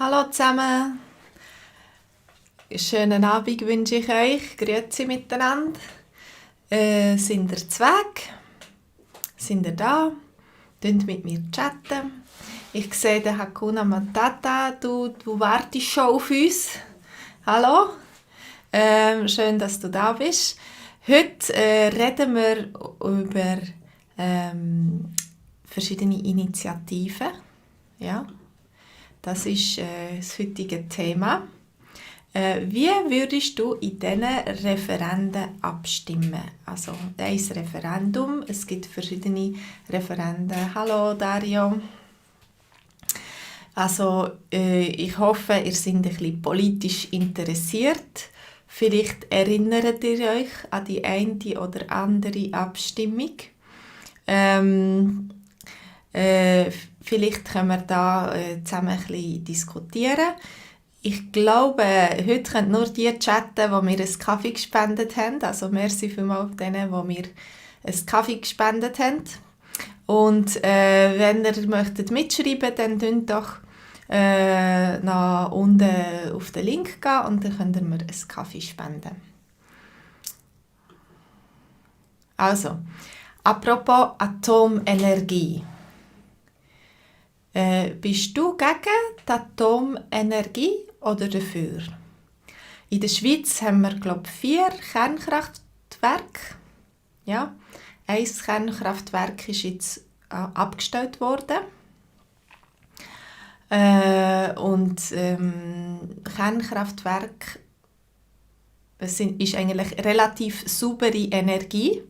Hallo zusammen, schönen Abend wünsche ich euch. Grüezi miteinander. Sind ihr zweg? Sind ihr da? Chatten mit mir. Ich sehe den Hakuna Matata, du wartest schon auf uns. Hallo, schön, dass du da bist. Heute reden wir über verschiedene Initiativen. Ja, das ist das heutige Thema. Wie würdest du in diesen Referenden abstimmen? Also, ein Referendum, es gibt verschiedene Referenden. Hallo Dario. Also, ich hoffe, ihr seid ein bisschen politisch interessiert. Vielleicht erinnert ihr euch an die eine oder andere Abstimmung. Vielleicht können wir da zusammen ein bisschen diskutieren. Ich glaube, heute können nur die chatten, die mir einen Kaffee gespendet haben. Also merci vielmals denen, die mir einen Kaffee gespendet haben. Und wenn ihr möchtet mitschreiben, dann könnt doch nach unten auf den Link gehen und dann könnt ihr mir einen Kaffee spenden. Also, apropos Atomenergie. Bist du gegen die Atomenergie oder dafür? In der Schweiz haben wir, glaube ich, 4 Kernkraftwerke. Ja, ein Kernkraftwerk ist jetzt abgestellt worden. Kernkraftwerke ist eigentlich relativ saubere Energie.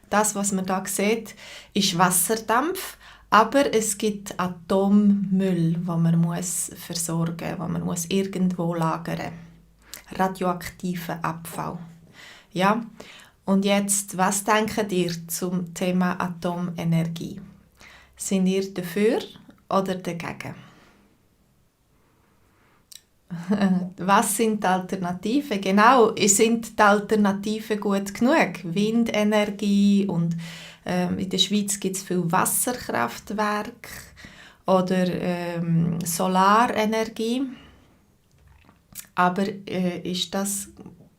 Das, was man da sieht, ist Wasserdampf. Aber es gibt Atommüll, den man versorgen muss, den man irgendwo lagern muss. Radioaktiven Abfall. Ja? Und jetzt, was denkt ihr zum Thema Atomenergie? Sind ihr dafür oder dagegen? Was sind die Alternativen? Genau, sind die Alternativen gut genug? Windenergie und in der Schweiz gibt es viele Wasserkraftwerke oder Solarenergie. Aber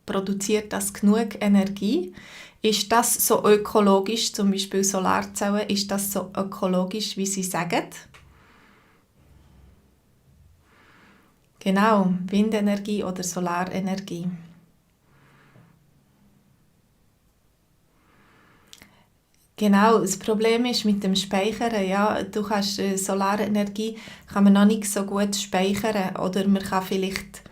produziert das genug Energie? Ist das so ökologisch, zum Beispiel Solarzellen, ist das so ökologisch, wie sie sagen? Genau, Windenergie oder Solarenergie. Genau, das Problem ist mit dem Speichern, ja, du kannst Solarenergie kann man noch nicht so gut speichern oder man kann vielleicht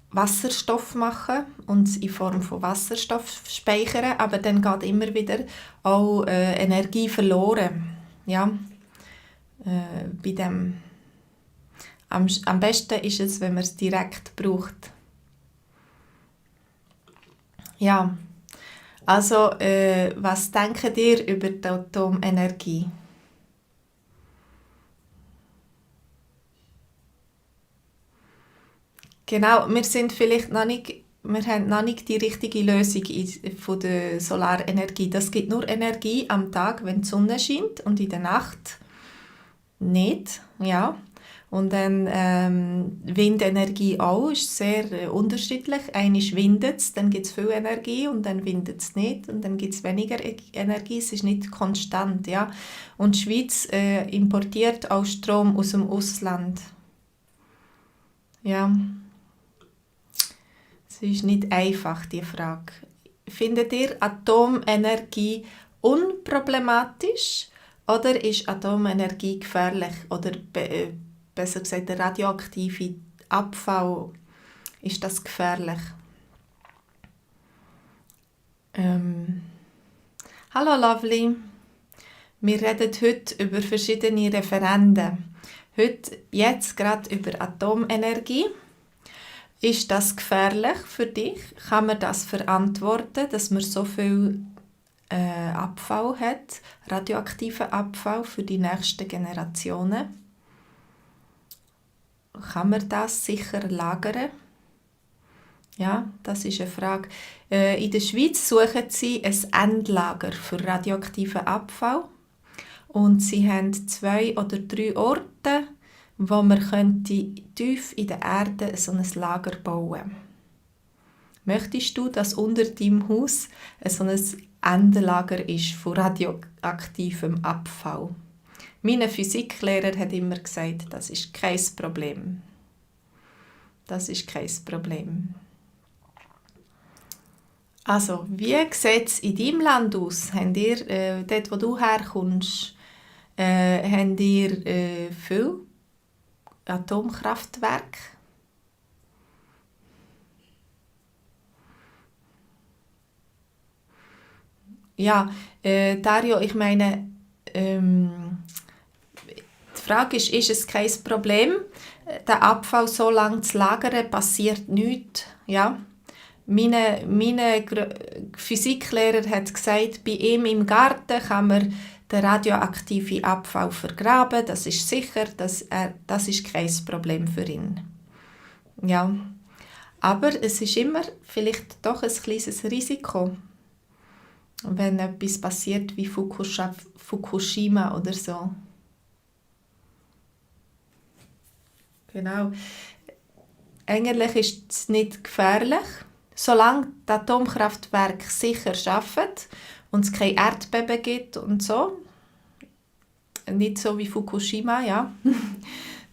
Wasserstoff machen und in Form von Wasserstoff speichern, aber dann geht immer wieder auch Energie verloren, ja, bei dem. Am besten ist es, wenn man es direkt braucht. Ja. Also, was denkt ihr über die Atomenergie? Genau, wir haben noch nicht die richtige Lösung von der Solarenergie. Das gibt nur Energie am Tag, wenn die Sonne scheint und in der Nacht nicht. Ja. Und dann Windenergie auch, ist sehr unterschiedlich. Einmal windet es, dann gibt es viel Energie und dann windet es nicht und dann gibt es weniger Energie. Es ist nicht konstant. Ja? Und die Schweiz importiert auch Strom aus dem Ausland. Ja, es ist nicht einfach, die Frage. Findet ihr Atomenergie unproblematisch oder ist Atomenergie gefährlich oder besser gesagt, der radioaktive Abfall, ist das gefährlich? Hallo Lovely, wir reden heute über verschiedene Referenden. Jetzt gerade über Atomenergie. Ist das gefährlich für dich? Kann man das verantworten, dass man so viel Abfall hat, radioaktiven Abfall für die nächsten Generationen? Kann man das sicher lagern? Ja, das ist eine Frage. In der Schweiz suchen sie ein Endlager für radioaktiven Abfall und sie haben 2 oder 3 Orte wo man könnte tief in der Erde so ein Lager bauen. Möchtest du, dass unter deinem Haus so ein Endlager ist von radioaktivem Abfall? Mein Physiklehrer hat immer gesagt, das ist kein Problem. Das ist kein Problem. Also, wie sieht es in deinem Land aus? Habt ihr, dort wo du herkommst, habt ihr viele Atomkraftwerke? Ja, Dario, ich meine, die Frage ist es kein Problem, den Abfall so lange zu lagern, passiert nichts, ja? Mein Physiklehrer hat gesagt, bei ihm im Garten kann man den radioaktiven Abfall vergraben, das ist sicher, das ist kein Problem für ihn. Ja. Aber es ist immer vielleicht doch ein kleines Risiko, wenn etwas passiert wie Fukushima oder so. Genau. Eigentlich ist es nicht gefährlich, solange die Atomkraftwerke sicher arbeiten und es kein Erdbeben gibt und so. Nicht so wie Fukushima, ja.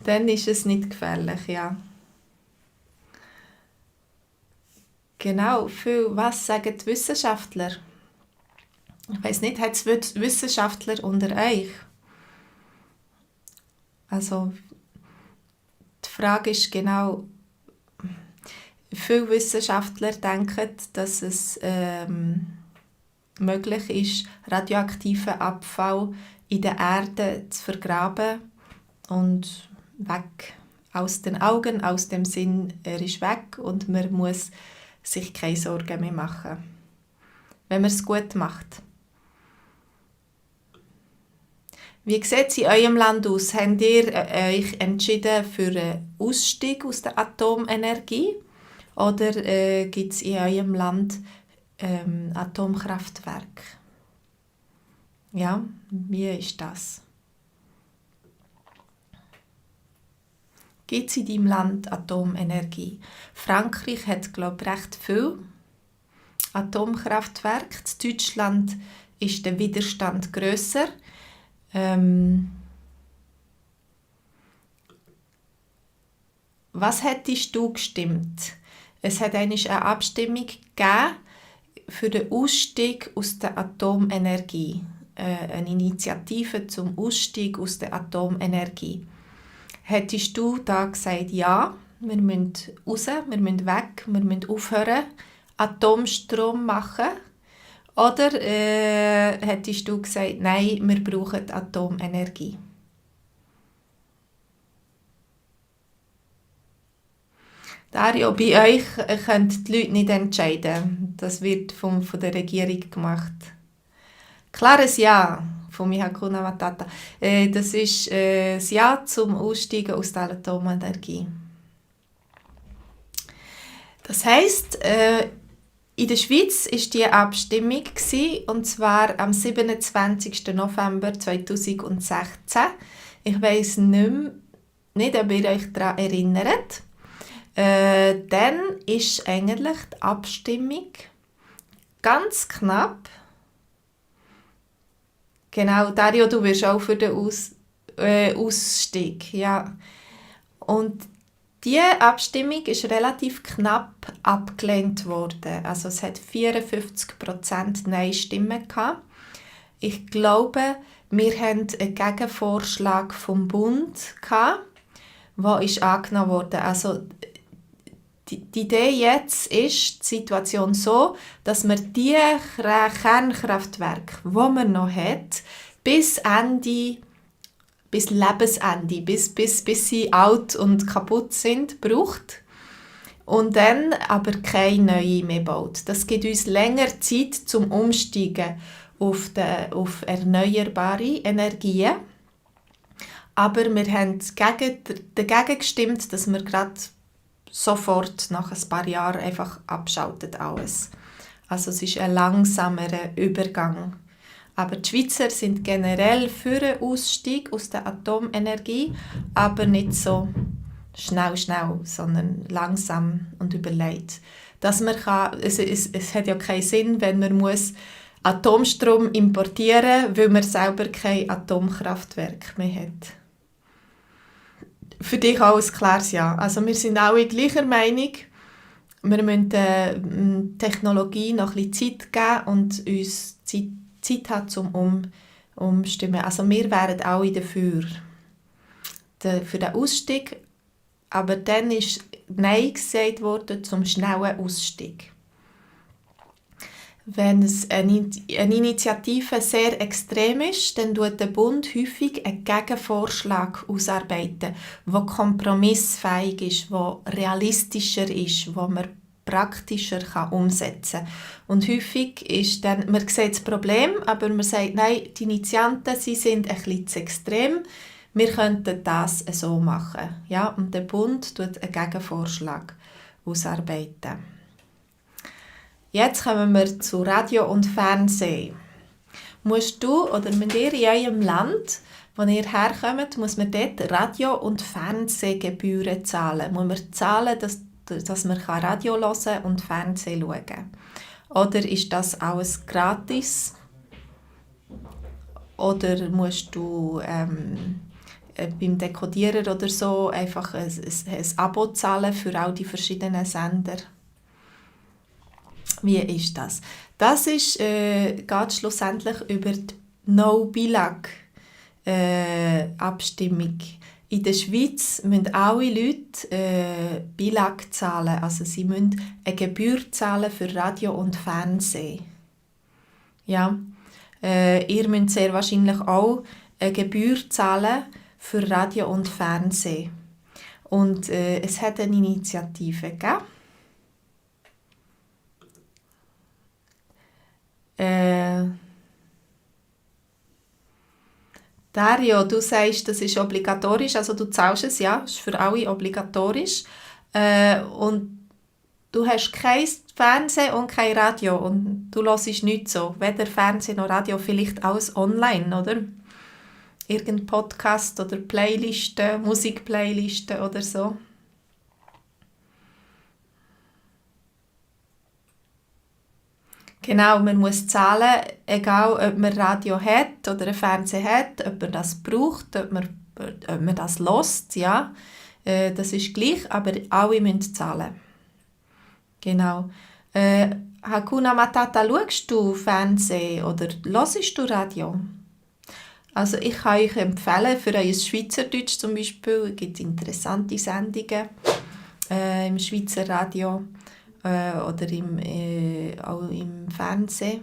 Dann ist es nicht gefährlich, ja. Genau, was sagen die Wissenschaftler? Ich weiss nicht, hat es Wissenschaftler unter euch? Also, die Frage ist genau, viele Wissenschaftler denken, dass es möglich ist, radioaktiven Abfall in der Erde zu vergraben und weg. Aus den Augen, aus dem Sinn, er ist weg und man muss sich keine Sorgen mehr machen, wenn man es gut macht. Wie sieht es in eurem Land aus? Habt ihr euch entschieden für einen Ausstieg aus der Atomenergie? Oder gibt es in eurem Land Atomkraftwerke? Ja, wie ist das? Gibt es in deinem Land Atomenergie? Frankreich hat, glaube ich, recht viel Atomkraftwerke. In Deutschland ist der Widerstand grösser. Was hättest du gestimmt? Es hat eine Abstimmung gegeben für den Ausstieg aus der Atomenergie. Eine Initiative zum Ausstieg aus der Atomenergie. Hättest du da gesagt, ja, wir müssen raus, wir müssen weg, wir müssen aufhören, Atomstrom machen? Oder hättest du gesagt, nein, wir brauchen Atomenergie? Dario, bei euch können die Leute nicht entscheiden. Das wird von der Regierung gemacht. Klares Ja von mir Hakuna Matata. Das ist das Ja zum Aussteigen aus der Atomenergie. Das heisst, in der Schweiz war diese Abstimmung, und zwar am 27. November 2016. Ich weiss nicht, ob ihr euch daran erinnert. Dann ist eigentlich die Abstimmung ganz knapp. Genau, Dario, du wirst auch für den Ausstieg. Ja. Und diese Abstimmung ist relativ knapp abgelehnt worden. Also es hat 54% Nein-Stimmen gehabt. Ich glaube, wir hatten einen Gegenvorschlag vom Bund gehabt, der ist angenommen wurde. Also die Idee jetzt ist die Situation so, dass man die Kernkraftwerke, die man noch hat, bis Lebensende, bis sie alt und kaputt sind, braucht und dann aber keine neue mehr baut. Das gibt uns länger Zeit zum Umsteigen auf erneuerbare Energien. Aber wir haben dagegen gestimmt, dass wir gerade sofort nach ein paar Jahren einfach abschaltet alles. Also es ist ein langsamerer Übergang. Aber die Schweizer sind generell für einen Ausstieg aus der Atomenergie, aber nicht so schnell, sondern langsam und überlegt. Dass man kann, es hat ja keinen Sinn, wenn man muss Atomstrom importieren muss, weil man selber kein Atomkraftwerk mehr hat. Für dich auch ein klares Ja. Also wir sind alle gleicher Meinung. Wir müssen der Technologie noch ein bisschen Zeit geben und uns Zeit haben, um umstimmen. Also wir wären alle dafür. Für den Ausstieg. Aber dann ist Nein gesagt worden zum schnellen Ausstieg. Wenn eine Initiative sehr extrem ist, dann tut der Bund häufig einen Gegenvorschlag ausarbeiten, der kompromissfähig ist, der realistischer ist, wo man praktischer umsetzen kann. Und häufig ist dann, man sieht das Problem, aber man sagt, nein, die Initianten, sie sind ein bisschen zu extrem, wir könnten das so machen. Ja, und der Bund tut einen Gegenvorschlag ausarbeiten. Jetzt kommen wir zu Radio und Fernsehen. Musst du oder müsst ihr in eurem Land, wo ihr herkommt, muss man dort Radio- und Fernsehgebühren zahlen? Muss man zahlen, dass man Radio hören und Fernsehen schauen kann? Oder ist das alles gratis? Oder musst du beim Dekodierer oder so einfach ein Abo zahlen für all die verschiedenen Sender? Wie ist das? Das ist, geht schlussendlich über die No-Billag-Abstimmung. In der Schweiz müssen alle Leute Billag zahlen. Also sie müssen eine Gebühr zahlen für Radio und Fernsehen. Ja. Ihr müsst sehr wahrscheinlich auch eine Gebühr zahlen für Radio und Fernsehen. Und es hat eine Initiative gegeben. Dario, du sagst, das ist obligatorisch, also du zahlst es, ja, ist für alle obligatorisch. Und du hast kein Fernsehen und kein Radio und du hörst nichts so, weder Fernsehen noch Radio, vielleicht alles online, oder? Irgendein Podcast oder Playlisten, Musikplaylisten oder so. Genau, man muss zahlen, egal ob man Radio hat oder einen Fernseher hat, ob man das braucht, ob man das hört, ja. Das ist gleich, aber alle müssen zahlen. Genau. Hakuna Matata, schaust du Fernsehen oder hörst du Radio? Also ich kann euch empfehlen, für euer Schweizerdeutsch zum Beispiel, gibt es interessante Sendungen im Schweizer Radio. Oder auch im Fernsehen.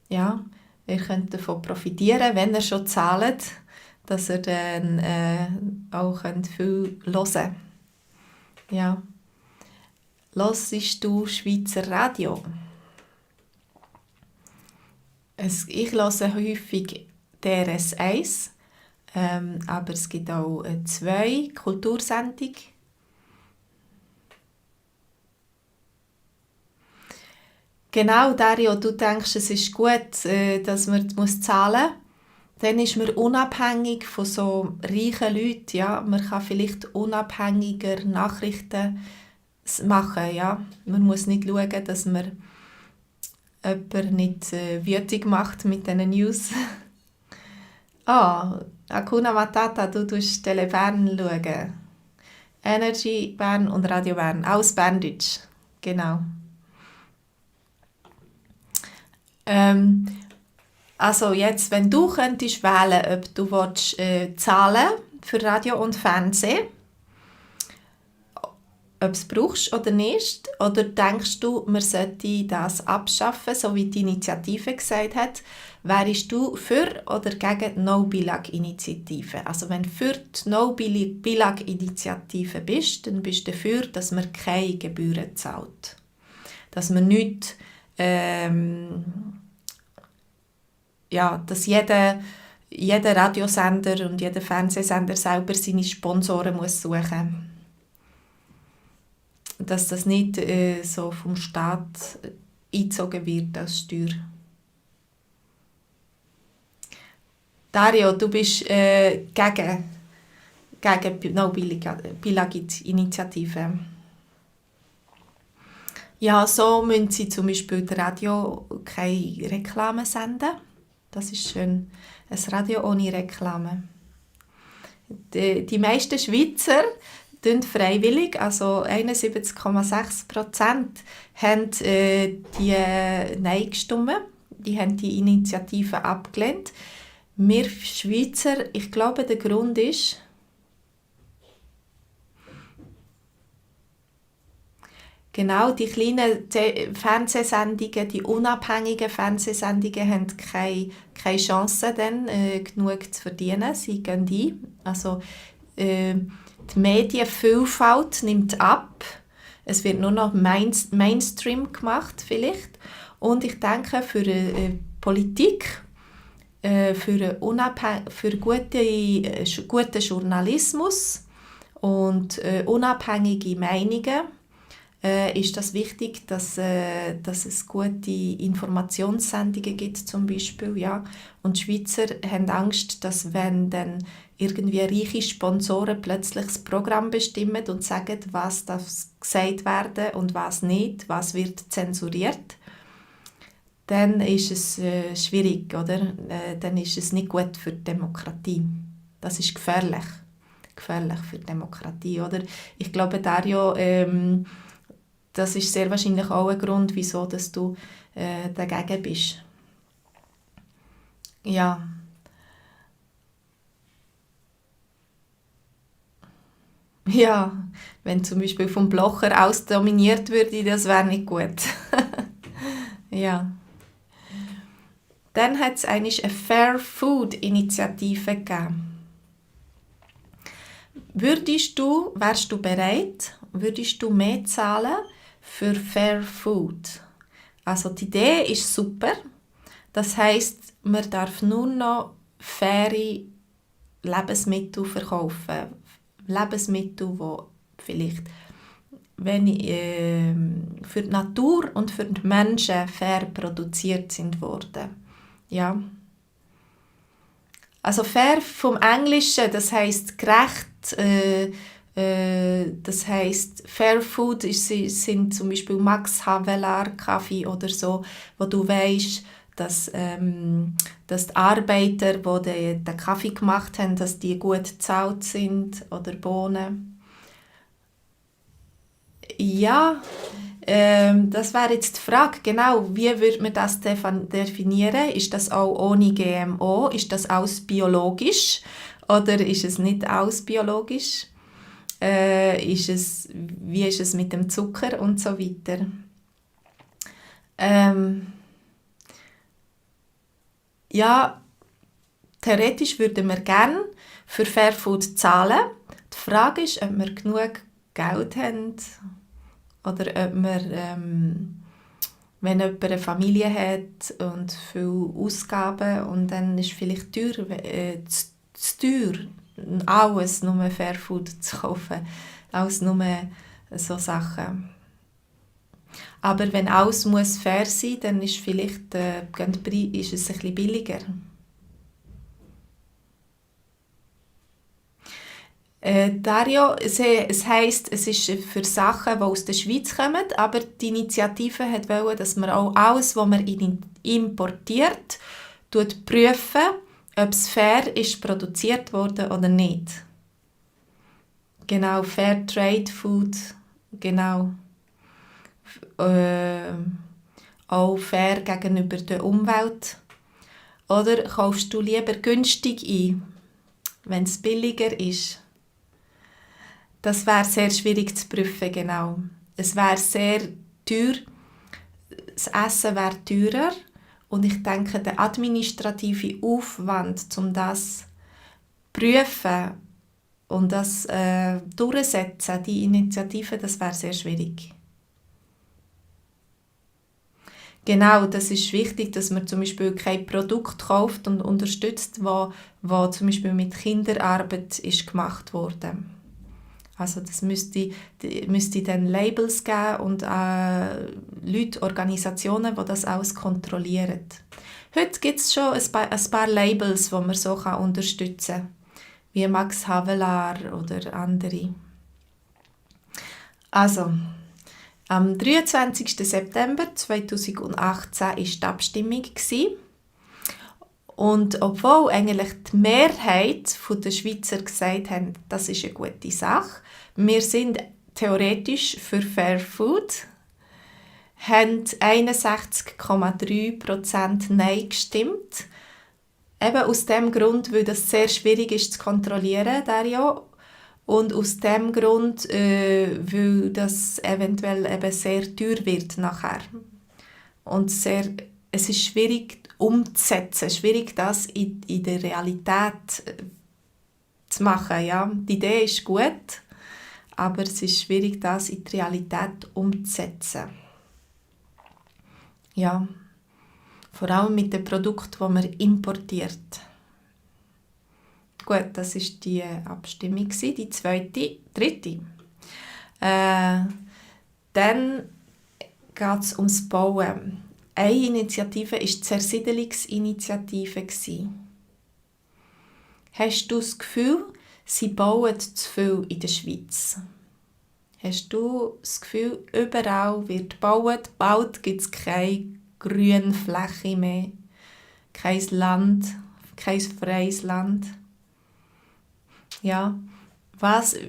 Ja, ihr könnt davon profitieren, wenn ihr schon zahlt, dass ihr dann auch viel hören könnt. Ja. Hörst du Schweizer Radio? Ich höre häufig DRS1, aber es gibt auch 2 Kultursendungen. Genau, Dario, du denkst, es ist gut, dass man zahlen muss. Dann ist man unabhängig von so reichen Leuten. Ja? Man kann vielleicht unabhängiger Nachrichten machen. Ja? Man muss nicht schauen, dass man jemanden nicht wütend macht mit diesen News. Hakuna Matata, du schaust Tele Bern schauen. Energy Bern und Radio Bern, alles Berndeutsch. Genau. Also jetzt, wenn du könntest wählen, ob du willst, zahlen für Radio und Fernsehen, ob du es brauchst oder nicht, oder denkst du, man sollte das abschaffen, so wie die Initiative gesagt hat, wärst du für oder gegen die No-Billag-Initiative? Also wenn du für die No-Billag-Initiative bist, dann bist du dafür, dass man keine Gebühren zahlt. Dass man nicht dass jeder Radiosender und jeder Fernsehsender selber seine Sponsoren muss suchen. Dass das nicht so vom Staat eingezogen wird als Steuer. Dario, du bist gegen die No-Billag-Initiative. Ja, so müssen sie zum Beispiel das Radio keine Reklame senden. Das ist schön. Ein Radio ohne Reklame. Die meisten Schweizer tun freiwillig, also 71,6% haben die Nein gestimmt. Die haben die Initiative abgelehnt. Wir Schweizer, ich glaube, der Grund ist, genau, die kleinen Fernsehsendungen, die unabhängigen Fernsehsendungen haben keine Chance, dann, genug zu verdienen. Sie gehen ein. Also, die Medienvielfalt nimmt ab. Es wird nur noch Mainstream gemacht, vielleicht. Und ich denke, für Politik, für guten Journalismus und unabhängige Meinungen, ist das wichtig, dass es gute Informationssendungen gibt, zum Beispiel, ja. Und die Schweizer haben Angst, dass wenn dann irgendwie reiche Sponsoren plötzlich das Programm bestimmen und sagen, was darf gesagt werden und was nicht, was wird zensuriert, dann ist es schwierig, oder? Dann ist es nicht gut für die Demokratie. Das ist gefährlich für die Demokratie, oder? Ich glaube, Dario, das ist sehr wahrscheinlich auch ein Grund, wieso dass du dagegen bist. Ja. Ja, wenn zum Beispiel vom Blocher aus dominiert würde, das wäre nicht gut. Ja. Dann hat es eigentlich eine Fair Food Initiative gegeben. Wärst du bereit, würdest du mehr zahlen für Fair Food? Also die Idee ist super. Das heisst, man darf nur noch faire Lebensmittel verkaufen. Lebensmittel, die vielleicht für die Natur und für die Menschen fair produziert sind worden. Ja. Also fair vom Englischen, das heisst gerecht, das heisst Fair Food sind zum Beispiel Max Havelaar Kaffee oder so, wo du weisst, dass die Arbeiter, die den Kaffee gemacht haben, dass die gut bezahlt sind, oder Bohnen. Ja, das wäre jetzt die Frage, genau, wie würde man das definieren? Ist das auch ohne GMO? Ist das alles biologisch? Oder ist es nicht alles biologisch? Wie ist es mit dem Zucker und so weiter? Ja, theoretisch würden wir gerne für Fairfood zahlen. Die Frage ist, ob wir genug Geld haben oder ob wir, wenn jemand eine Familie hat und viele Ausgaben und dann ist es vielleicht zu teuer, alles nur Fairfood zu kaufen, alles nur so Sachen. Aber wenn alles muss fair sein muss, dann ist, vielleicht, ist es ein bisschen billiger. Dario, es heisst, es ist für Sachen, die aus der Schweiz kommen, aber die Initiative wollte, dass man auch alles, was man importiert, prüfen, ob es fair ist produziert wurde oder nicht. Genau, Fair Trade Food, genau. Auch fair gegenüber der Umwelt. Oder kaufst du lieber günstig ein, wenn es billiger ist? Das wäre sehr schwierig zu prüfen, genau. Es wäre sehr teuer, das Essen wäre teurer und ich denke, der administrative Aufwand, um das zu prüfen und das durchzusetzen, die Initiative, das wäre sehr schwierig. Genau, das ist wichtig, dass man zum Beispiel kein Produkt kauft und unterstützt, wo zum Beispiel mit Kinderarbeit ist gemacht wurde. Also das müsste dann Labels geben und Leute, Organisationen, die das alles kontrollieren. Heute gibt es schon ein paar Labels, die man so unterstützen kann, wie Max Havelaar oder andere. Also, am 23. September 2018 war die Abstimmung. Und obwohl eigentlich die Mehrheit der Schweizer gesagt haben, das ist eine gute Sache, wir sind theoretisch für Fair Food, haben 61,3% Nein gestimmt. Eben aus dem Grund, weil das sehr schwierig ist zu kontrollieren, Dario. Und aus dem Grund, weil das eventuell eben sehr teuer wird nachher. Und es ist schwierig umzusetzen, schwierig das in der Realität zu machen. Ja? Die Idee ist gut, aber es ist schwierig, das in die Realität umzusetzen. Ja, vor allem mit den Produkten, die man importiert. Gut, das war die Abstimmung, die dritte. Dann geht es ums Bauen. Eine Initiative war die Zersiedelungsinitiative. Hast du das Gefühl, sie bauen zu viel in der Schweiz? Hast du das Gefühl, überall wird gebaut, bald gibt es keine grüne Fläche mehr, kein Land, kein freies Land? Ja,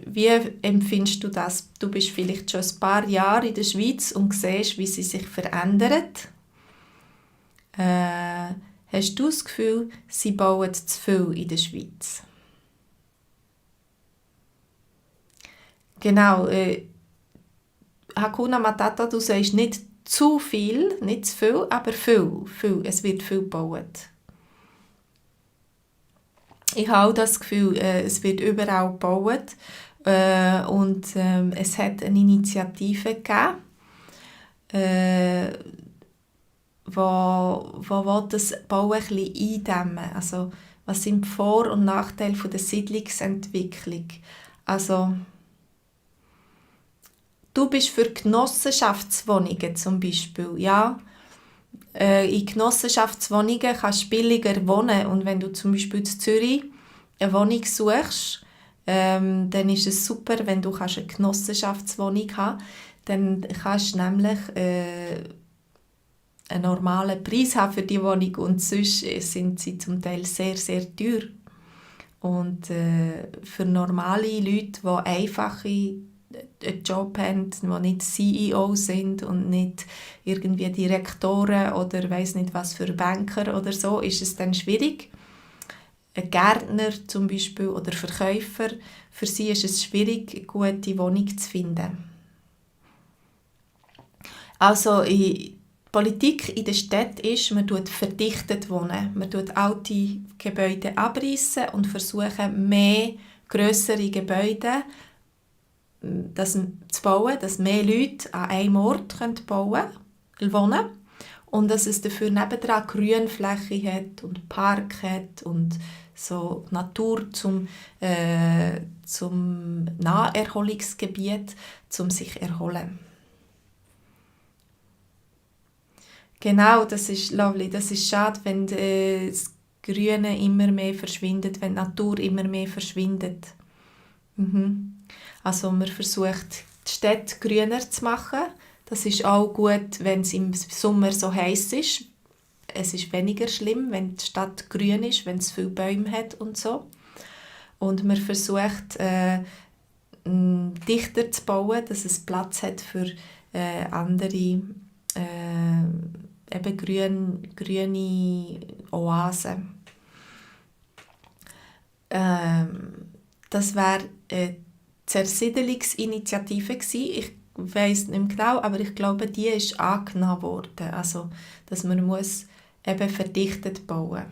wie empfindest du das? Du bist vielleicht schon ein paar Jahre in der Schweiz und siehst, wie sie sich verändert. Hast du das Gefühl, sie bauen zu viel in der Schweiz? Genau, Hakuna Matata, du sagst nicht zu viel, nicht zu viel, aber viel. Es wird viel gebaut. Ich habe auch das Gefühl, es wird überall gebaut und es hat eine Initiative gegeben, wo das Bauen ein bisschen eindämmen. Also, was sind die Vor- und Nachteile der Siedlungsentwicklung? Also, du bist für Genossenschaftswohnungen zum Beispiel, ja. In Genossenschaftswohnungen kannst du billiger wohnen und wenn du zum Beispiel in Zürich eine Wohnung suchst, dann ist es super, wenn du eine Genossenschaftswohnung haben kannst. Dann kannst du nämlich einen normalen Preis haben für die Wohnung und sonst sind sie zum Teil sehr, sehr teuer. Und für normale Leute, die einfache einen Job haben, die nicht CEO sind und nicht irgendwie Direktoren oder weiss nicht was für Banker oder so, ist es dann schwierig. Ein Gärtner zum Beispiel oder Verkäufer, für sie ist es schwierig, eine gute Wohnung zu finden. Also die Politik in der Stadt ist, man verdichtet wohnen. Man alte Gebäude abreißen und versuchen, mehr grössere Gebäude zu bauen, dass mehr Leute an einem Ort wohnen können und dass es dafür nebendran Grünfläche hat und Park hat und so Natur zum Naherholungsgebiet, um sich zu erholen. Genau, das ist lovely. Das ist schade, wenn das Grüne immer mehr verschwindet, wenn die Natur immer mehr verschwindet. Also man versucht, die Städte grüner zu machen. Das ist auch gut, wenn es im Sommer so heiß ist. Es ist weniger schlimm, wenn die Stadt grün ist, wenn es viele Bäume hat und so. Und man versucht, dichter zu bauen, dass es Platz hat für andere eben grüne Oasen. Das wäre eine Zersiedelungsinitiative gewesen. Ich weiss nicht mehr genau, aber ich glaube, die ist angenommen worden. Also, dass man muss eben verdichtet bauen.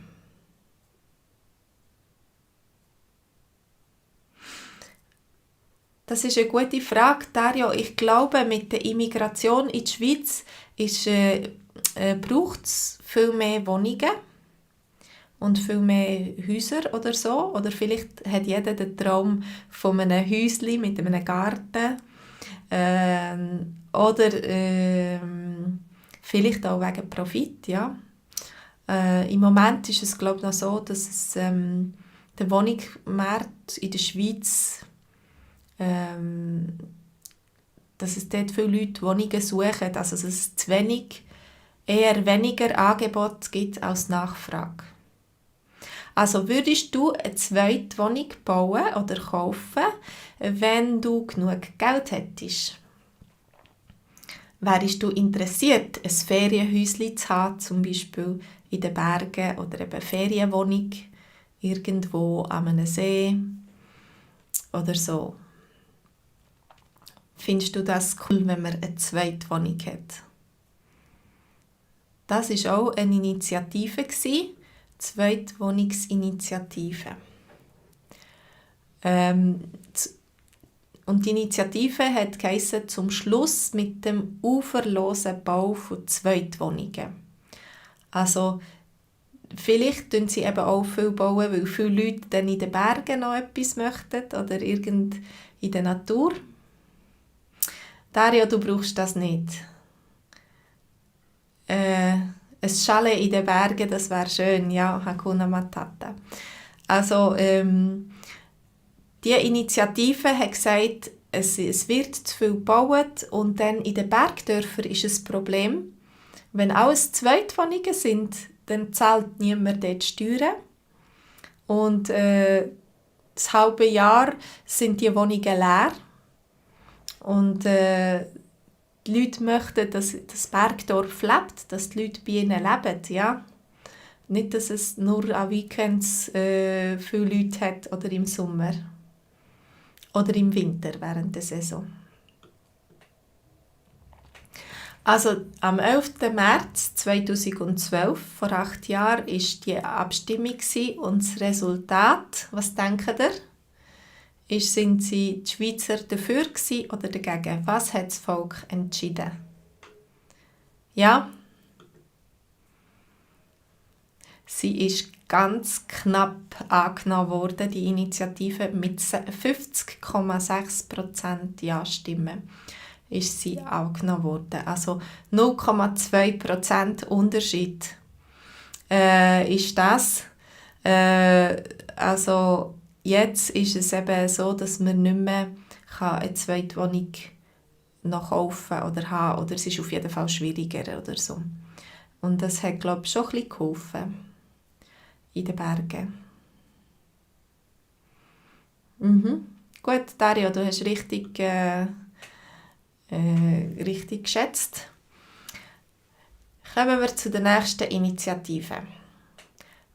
Das ist eine gute Frage, Dario. Ich glaube, mit der Immigration in die Schweiz braucht es viel mehr Wohnungen und viel mehr Häuser oder so. Oder vielleicht hat jeder den Traum von einem Häuschen mit einem Garten. Oder vielleicht auch wegen Profit, ja. Im Moment ist es, glaube ich, noch so, dass es, der Wohnungsmarkt in der Schweiz, ähm, dass es dort viele Leute Wohnungen suchen, also dass es eher weniger Angebot gibt als Nachfrage. Also würdest du eine zweite Wohnung bauen oder kaufen, wenn du genug Geld hättest? Wärst du interessiert, ein Ferienhäuschen zu haben, zum Beispiel in den Bergen oder eben eine Ferienwohnung irgendwo an einem See oder so? Findest du das cool, wenn man eine zweite Wohnung hat? Das war auch eine Initiative, Zweitwohnungsinitiative. Und die Initiative hat geheissen, zum Schluss mit dem uferlosen Bau von Zweitwohnungen. Also vielleicht bauen sie eben auch viel bauen, weil viele Leute dann in den Bergen noch etwas möchten oder irgend in der Natur. Dario, du brauchst das nicht. Ein Chalet in den Bergen, das wäre schön, ja, Hakuna Matata. Also, die Initiative hat gesagt, es wird zu viel gebaut und dann in den Bergdörfern ist es ein Problem. Wenn alles Zweitwohnungen sind, dann zahlt niemand dort Steuern. Und das halbe Jahr sind die Wohnungen leer. Und die Leute möchten, dass das Bergdorf lebt, dass die Leute bei ihnen leben, ja. Nicht, dass es nur an Weekends viele Leute hat oder im Sommer. Oder im Winter während der Saison. Also am 11. März 2012, vor 8 Jahren, war die Abstimmung und das Resultat, was denkt ihr? Sind die Schweizer dafür oder dagegen? Was hat das Volk entschieden? Ja? Sie ist ganz knapp angenommen worden, die Initiative, mit 50,6% Ja-Stimmen ist sie angenommen worden. Also 0,2% Unterschied ist das. Also jetzt ist es eben so, dass man nicht mehr eine zweite Wohnung noch kaufen oder haben, oder es ist auf jeden Fall schwieriger oder so. Und das hat, glaube ich, schon ein bisschen geholfen in den Bergen. Gut, Dario, du hast richtig geschätzt. Kommen wir zu der nächsten Initiative.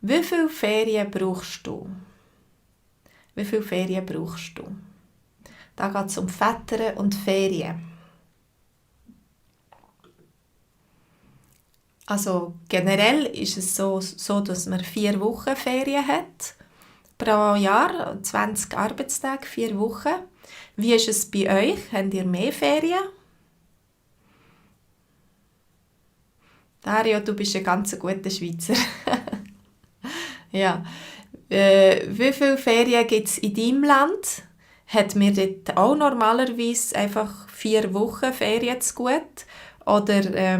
Wie viele Ferien brauchst du? Wie viele Ferien brauchst du? Da geht es um Väter und Ferien. Also generell ist es so, dass man 4 Wochen Ferien hat pro Jahr, 20 Arbeitstage, 4 Wochen. Wie ist es bei euch? Habt ihr mehr Ferien? Dario, du bist ein ganz guter Schweizer. Ja. Wie viele Ferien gibt es in deinem Land? Hat mir dort auch normalerweise einfach 4 Wochen Ferien zu gut? Oder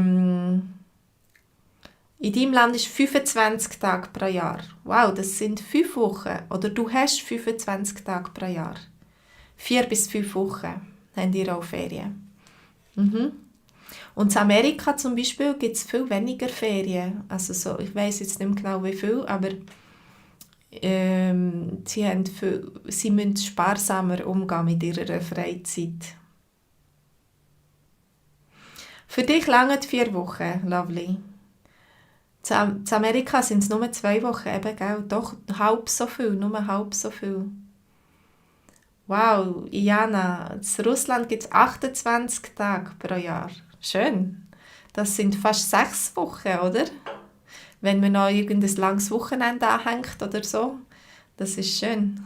in deinem Land ist 25 Tage pro Jahr. Wow, das sind 5 Wochen. Oder du hast 25 Tage pro Jahr. 4 bis 5 Wochen haben ihr auch Ferien. Und in Amerika zum Beispiel gibt es viel weniger Ferien. Also so, ich weiss jetzt nicht mehr genau wie viel, aber sie müssen sparsamer umgehen mit ihrer Freizeit. Für dich langen 4 Wochen, Lovely. In Amerika sind es nur 2 Wochen, eben, gell? Doch halb so viel, nur halb so viel. Wow, Iana, in Russland gibt es 28 Tage pro Jahr. Schön. Das sind fast 6 Wochen, oder? Wenn man noch irgendein langes Wochenende anhängt oder so. Das ist schön.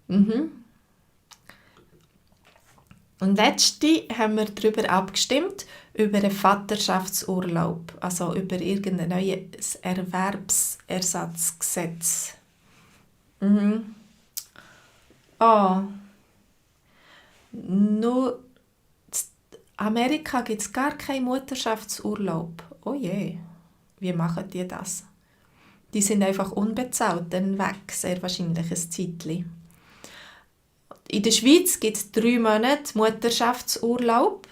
Und letzte haben wir darüber abgestimmt, über einen Vaterschaftsurlaub, also über irgendein neues Erwerbsersatzgesetz. Oh, nur in Amerika gibt es gar keinen Mutterschaftsurlaub. Oh je. Wie machen die das? Die sind einfach unbezahlt, dann weg, sehr wahrscheinlich ein Zeitchen. In der Schweiz gibt es 3 Monate Mutterschaftsurlaub.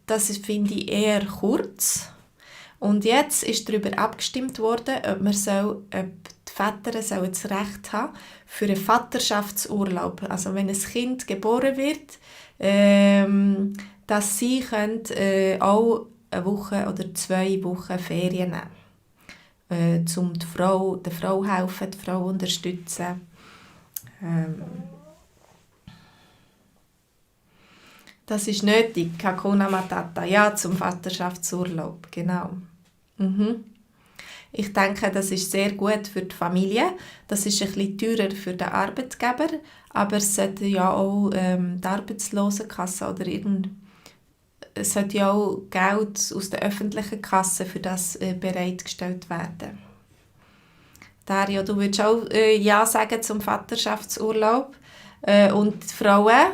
Das finde ich eher kurz. Und jetzt ist darüber abgestimmt worden, ob die Väter das Recht haben für einen Vaterschaftsurlaub. Also wenn ein Kind geboren wird, dass sie können, auch eine Woche oder 2 Wochen Ferien nehmen, um der Frau helfen, die Frau unterstützen. Das ist nötig, Hakuna Matata, ja, zum Vaterschaftsurlaub, genau. Ich denke, das ist sehr gut für die Familie. Das ist ein bisschen teurer für den Arbeitgeber, aber es sollte ja auch die Arbeitslosenkasse oder es sollte ja auch Geld aus der öffentlichen Kasse für das bereitgestellt werden. Dario, du würdest auch Ja sagen zum Vaterschaftsurlaub. Und die Frauen,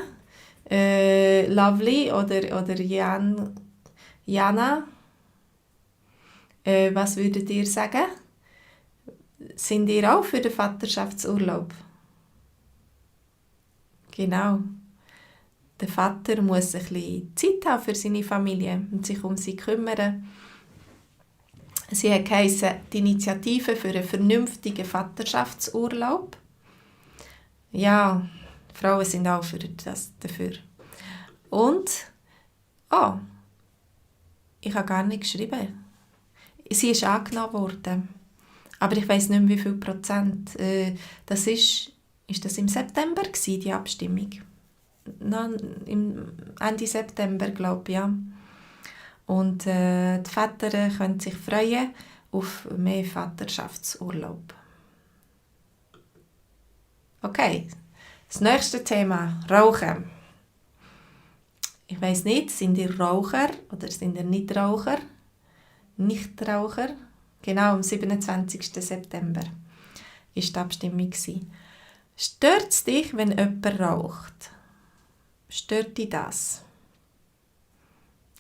Lovely oder Jana, was würdet ihr sagen? Sind ihr auch für den Vaterschaftsurlaub? Genau. Der Vater muss ein bisschen Zeit haben für seine Familie und sich um sie kümmern. Sie hat geheissen, die Initiative für einen vernünftigen Vaterschaftsurlaub. Ja, Frauen sind auch dafür. Und, ich habe gar nicht geschrieben. Sie ist angenommen worden. Aber ich weiss nicht mehr, wie viel Prozent. Das ist das im September gewesen, die Abstimmung? Ende September, glaube ich, ja. Und die Väter können sich freuen auf mehr Vaterschaftsurlaub. Okay, das nächste Thema, Rauchen. Ich weiss nicht, sind ihr Raucher oder sind ihr Nichtraucher? Nichtraucher? Genau, am 27. September war die Abstimmung. Stört es dich, wenn jemand raucht? Stört dich das?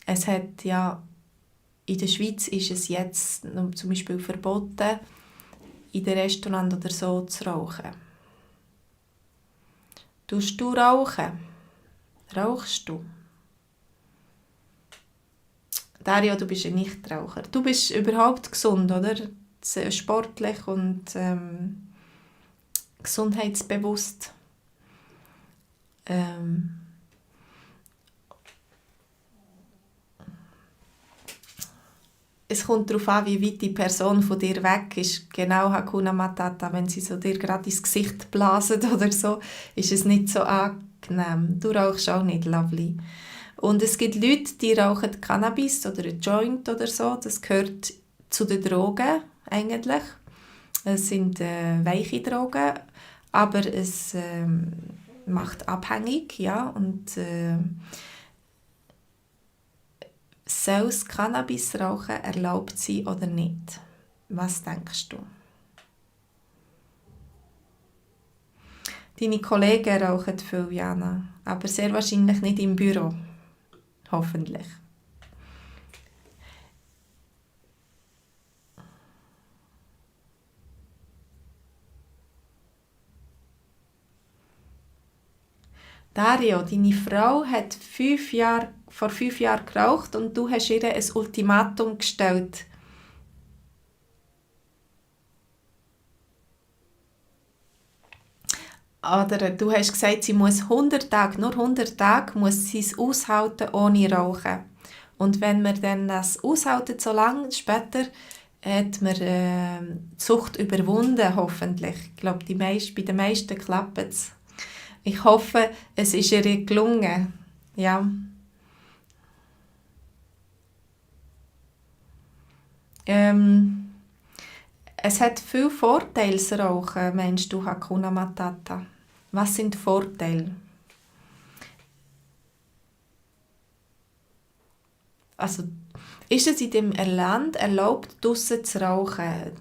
Es hat ja, in der Schweiz ist es jetzt zum Beispiel verboten, in den Restaurants oder so zu rauchen. Tust du rauchen? Rauchst du? Dario, du bist ein Nichtraucher. Du bist überhaupt gesund, oder? Sportlich und gesundheitsbewusst. Es kommt darauf an, wie weit die Person von dir weg ist. Genau, Hakuna Matata, wenn sie so dir gerade ins Gesicht blasen oder so, ist es nicht so angenehm. Du rauchst auch nicht, Lovely. Und es gibt Leute, die rauchen Cannabis oder ein Joint oder so. Das gehört zu den Drogen eigentlich. Es sind weiche Drogen, aber es macht abhängig, ja. Und soll das Cannabisrauchen erlaubt sein oder nicht? Was denkst du? Deine Kollegen rauchen viel, Jana, aber sehr wahrscheinlich nicht im Büro. Hoffentlich. Dario, deine Frau hat vor 5 Jahren geraucht und du hast ihr ein Ultimatum gestellt. Oder du hast gesagt, sie muss 100 Tage, nur 100 Tage muss sie es aushalten ohne Rauchen. Und wenn man dann das aushalten, so lange später, hat man die Sucht überwunden, hoffentlich. Ich glaube, bei den meisten klappt es. Ich hoffe, es ist ihr gelungen. Ja. Es hat viele Vorteile, das Rauchen, meinst du, Hakuna Matata? Was sind die Vorteile? Also, ist es in dem Land erlaubt, draussen zu rauchen?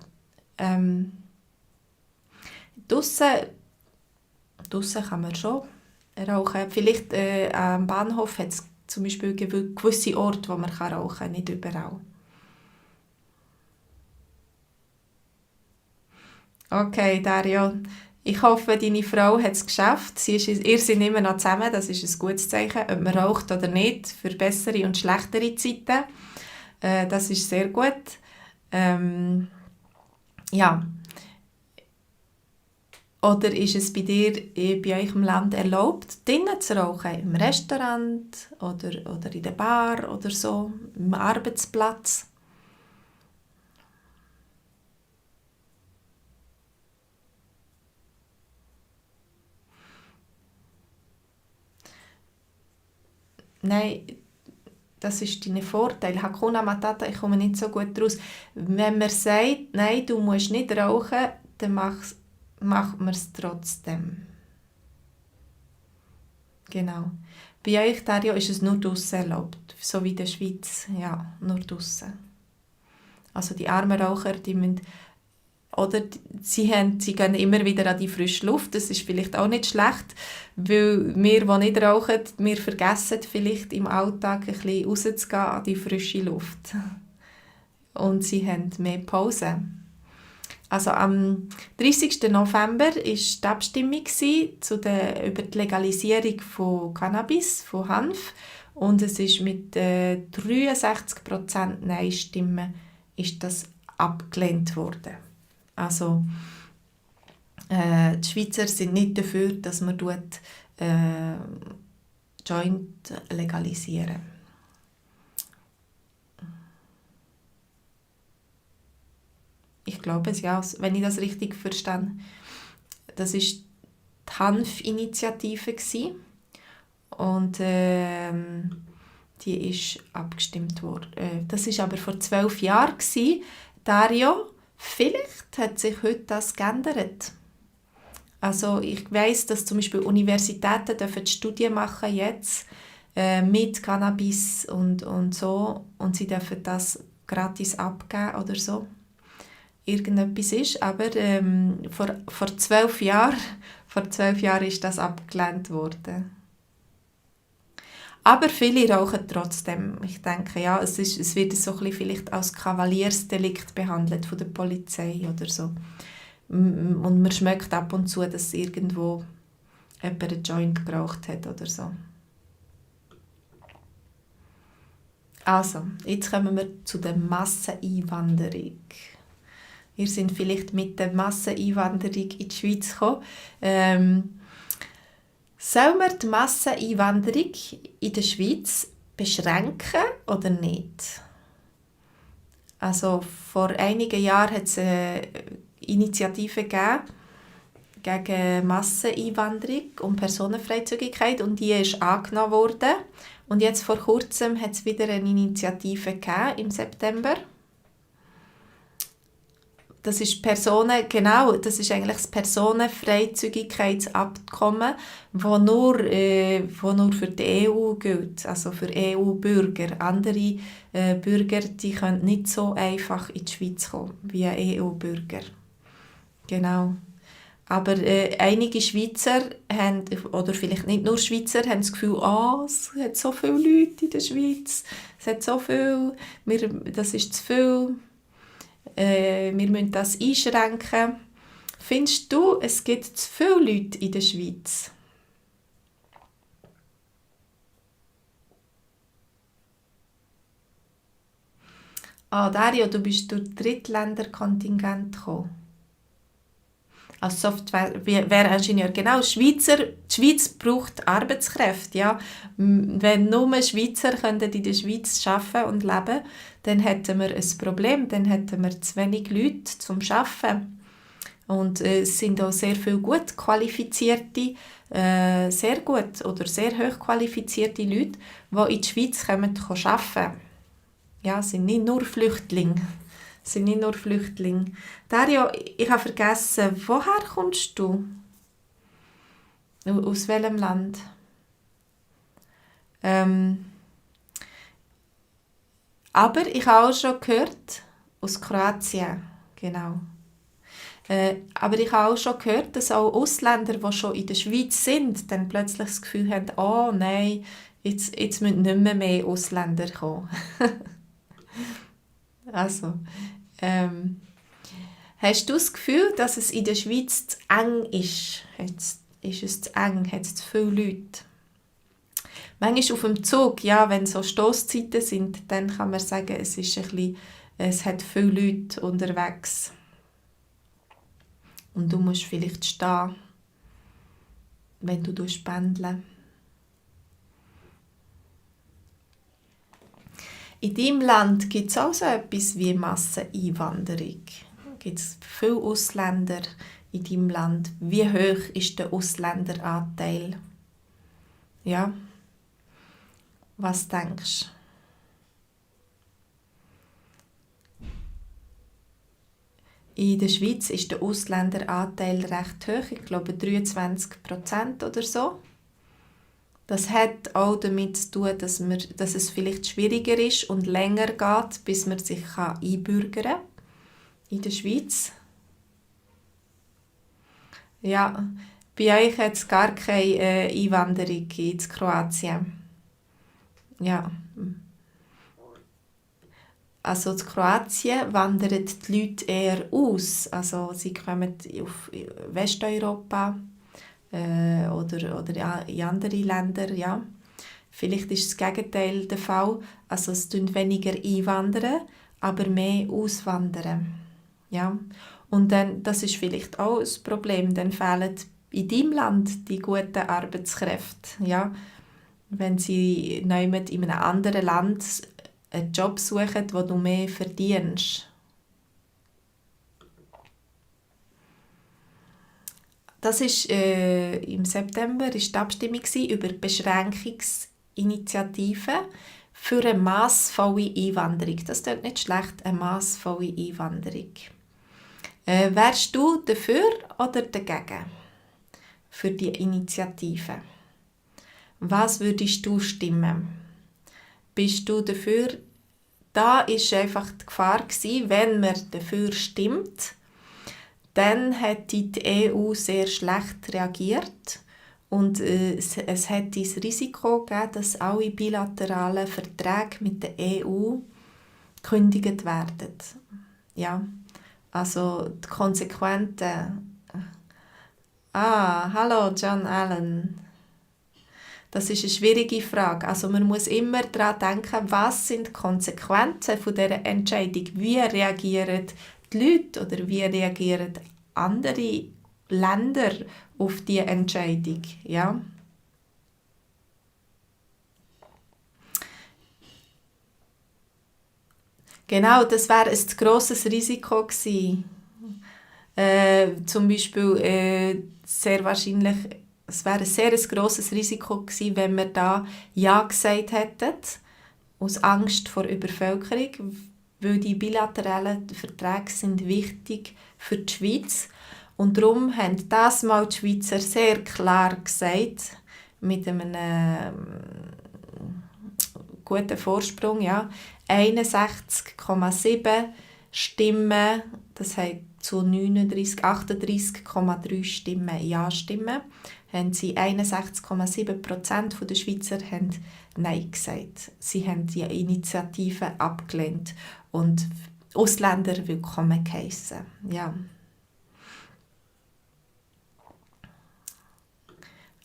Draussen kann man schon rauchen. Vielleicht am Bahnhof hat es zum Beispiel gewisse Orte, wo man rauchen kann, nicht überall. Okay, Dario. Ich hoffe, deine Frau hat es geschafft. Ihr seid immer noch zusammen, das ist ein gutes Zeichen. Ob man raucht oder nicht, für bessere und schlechtere Zeiten. Das ist sehr gut. Ähm, ja. Oder ist es bei dir, bei euch im Land erlaubt, drinnen zu rauchen? Im Restaurant oder in der Bar oder so, im Arbeitsplatz? Nein, das ist dein Vorteil. Hakuna Matata, ich komme nicht so gut raus. Wenn man sagt, nein, du musst nicht rauchen, dann macht man es trotzdem. Genau. Bei euch, Dario, ist es nur draussen erlaubt, so wie in der Schweiz. Ja, nur draussen. Also die armen Raucher, die müssen, oder sie gehen immer wieder an die frische Luft. Das ist vielleicht auch nicht schlecht, weil wir, die nicht rauchen, wir vergessen vielleicht im Alltag ein bisschen rauszugehen an die frische Luft. Und sie haben mehr Pause. Also am 30. November war die Abstimmung über die Legalisierung von Cannabis, von Hanf. Und es ist mit 63% Nein-Stimmen ist das abgelehnt worden. Also die Schweizer sind nicht dafür, dass man Joint legalisieren. Ich glaube es, ja, wenn ich das richtig verstehe. Das war die Hanf-Initiative und die ist abgestimmt worden. Das war aber vor 12 Jahren. Dario, vielleicht hat sich heute das geändert. Also ich weiss, dass zum Beispiel Universitäten dürfen Studien machen jetzt mit Cannabis und so und sie dürfen das gratis abgeben oder so. Irgendetwas ist, aber vor 12 Jahren, vor 12 Jahren ist das abgelehnt worden. Aber viele rauchen trotzdem. Ich denke, ja, es wird so ein bisschen vielleicht als Kavaliersdelikt behandelt von der Polizei oder so. Und man schmeckt ab und zu, dass irgendwo jemand einen Joint geraucht hat oder so. Also, jetzt kommen wir zu der Masseneinwanderung. Wir sind vielleicht mit der Masseneinwanderung in die Schweiz gekommen. Sollen wir die Masseneinwanderung in der Schweiz beschränken oder nicht? Also vor einigen Jahren hat es eine Initiative gegeben gegen Masseneinwanderung und Personenfreizügigkeit und die ist angenommen worden. Und jetzt vor kurzem hat es wieder eine Initiative gegeben, im September. Das ist das ist eigentlich das Personenfreizügigkeitsabkommen, das nur für die EU gilt, also für EU-Bürger. Andere Bürger, die können nicht so einfach in die Schweiz kommen wie ein EU-Bürger. Genau. Aber einige Schweizer haben, oder vielleicht nicht nur Schweizer, haben das Gefühl, es hat so viele Leute in der Schweiz, es hat so viel, das ist zu viel. Wir müssen das einschränken. Findest du, es gibt zu viele Leute in der Schweiz? Dario, du bist durch Drittländerkontingent gekommen. Als Softwareingenieur, genau. Die Schweiz braucht Arbeitskräfte, ja. Wenn nur Schweizer könnten in der Schweiz arbeiten und leben, dann hätten wir ein Problem, dann hätten wir zu wenig Leute zum Arbeiten. Und es sind auch sehr viele gut qualifizierte, sehr gut oder sehr hoch qualifizierte Leute, die in die Schweiz kommen, arbeiten. Ja, es sind nicht nur Flüchtlinge. Dario, ich habe vergessen, woher kommst du? Aus welchem Land? Aber ich habe auch schon gehört, aus Kroatien, genau. Aber ich habe auch schon gehört, dass auch Ausländer, die schon in der Schweiz sind, dann plötzlich das Gefühl haben, oh nein, jetzt müssen nicht mehr Ausländer kommen. Also, ähm, Hast du das Gefühl, dass es in der Schweiz zu eng ist? Ist es zu eng? Hat es zu viele Leute? Manchmal auf dem Zug, ja, wenn so Stosszeiten sind, dann kann man sagen, es hat viele Leute unterwegs. Und du musst vielleicht stehen, wenn du pendeln. In deinem Land gibt es auch so etwas wie Masseneinwanderung. Gibt es viele Ausländer in deinem Land? Wie hoch ist der Ausländeranteil? Ja, was denkst du? In der Schweiz ist der Ausländeranteil recht hoch, ich glaube 23% oder so. Das hat auch damit zu tun, dass es vielleicht schwieriger ist und länger geht, bis man sich einbürgern kann in der Schweiz. Ja, bei euch hat es gar keine Einwanderung in Kroatien. Ja. Also in Kroatien wandern die Leute eher aus. Also sie kommen auf Westeuropa oder in andere Länder. Ja. Vielleicht ist das Gegenteil der Fall. Also es tun weniger einwandern, aber mehr auswandern. Ja. Und dann, das ist vielleicht auch ein Problem. Dann fehlen in deinem Land die guten Arbeitskräfte. Ja. Wenn sie in einem anderen Land einen Job suchen, wo du mehr verdienst. Das ist, im September war die Abstimmung über die Beschränkungsinitiative für eine massvolle Einwanderung. Das klingt nicht schlecht, eine massvolle Einwanderung. Wärst du dafür oder dagegen für die Initiative? Was würdest du stimmen? Bist du dafür? Da ist einfach die Gefahr gewesen, wenn man dafür stimmt, dann hätte die EU sehr schlecht reagiert und es hätte das Risiko gegeben, dass alle bilateralen Verträge mit der EU gekündigt werden. Ja, also die Konsequenzen. Hallo John Allen. Das ist eine schwierige Frage. Also man muss immer daran denken, was sind die Konsequenzen von dieser Entscheidung? Wie reagieren die Leute oder wie reagieren andere Länder auf diese Entscheidung? Ja? Genau, das wäre ein grosses Risiko gewesen. Zum Beispiel sehr wahrscheinlich, es wäre ein sehr grosses Risiko gewesen, wenn wir da Ja gesagt hätten, aus Angst vor Übervölkerung, weil die bilateralen Verträge sind wichtig für die Schweiz. Und darum haben das mal die Schweizer sehr klar gesagt, mit einem guten Vorsprung, ja, 61,7 Stimmen, das heißt zu 38,3 Stimmen Ja-Stimmen, haben sie 61,7% der Schweizer haben Nein gesagt. Sie haben die Initiative abgelehnt und Ausländer willkommen geheissen. Ja.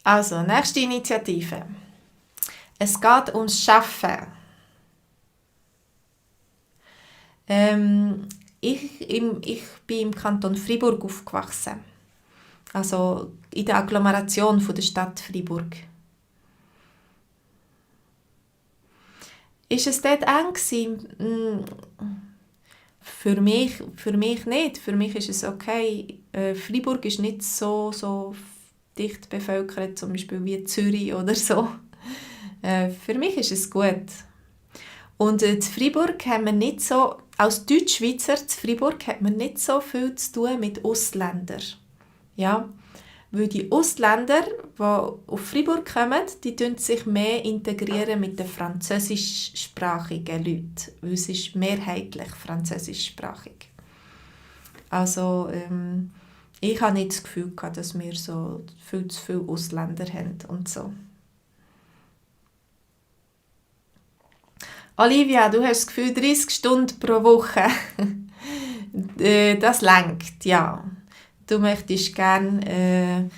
Also, nächste Initiative. Es geht ums Schaffen. Ich bin im Kanton Freiburg aufgewachsen. Also in der Agglomeration der Stadt Freiburg. Ist es dort eng gewesen? Für mich nicht. Für mich ist es okay. Freiburg ist nicht so dicht bevölkert, zum Beispiel wie Zürich oder so. Für mich ist es gut. Und in Freiburg haben wir nicht so, als Deutschschweizer in Freiburg hat man nicht so viel zu tun mit Ausländern. Ja, weil die Ausländer, die auf Freiburg kommen, die integrieren sich mehr integrieren mit den französischsprachigen Leuten, weil es ist mehrheitlich französischsprachig. Also ich habe nicht das Gefühl gehabt, dass wir so viel zu viele Ausländer haben und so. Olivia, du hast das Gefühl 30 Stunden pro Woche. Das reicht, ja. Du möchtest gerne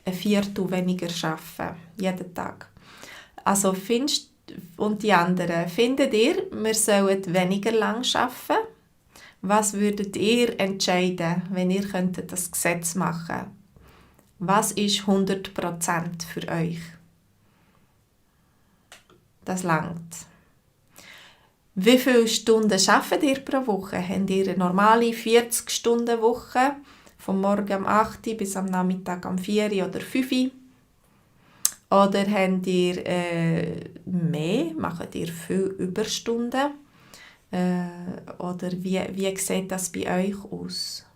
ein Viertel weniger arbeiten, jeden Tag. Also und die anderen, findet ihr, wir sollen weniger lang arbeiten? Was würdet ihr entscheiden, wenn ihr könntet das Gesetz machen? Was ist 100% für euch? Das langt. Wie viele Stunden arbeitet ihr pro Woche? Habt ihr eine normale 40-Stunden-Woche? Vom Morgen um 8 Uhr bis am Nachmittag um 4 Uhr oder 5 Uhr? Oder habt ihr mehr? Macht ihr viel Überstunden? Oder wie sieht das bei euch aus?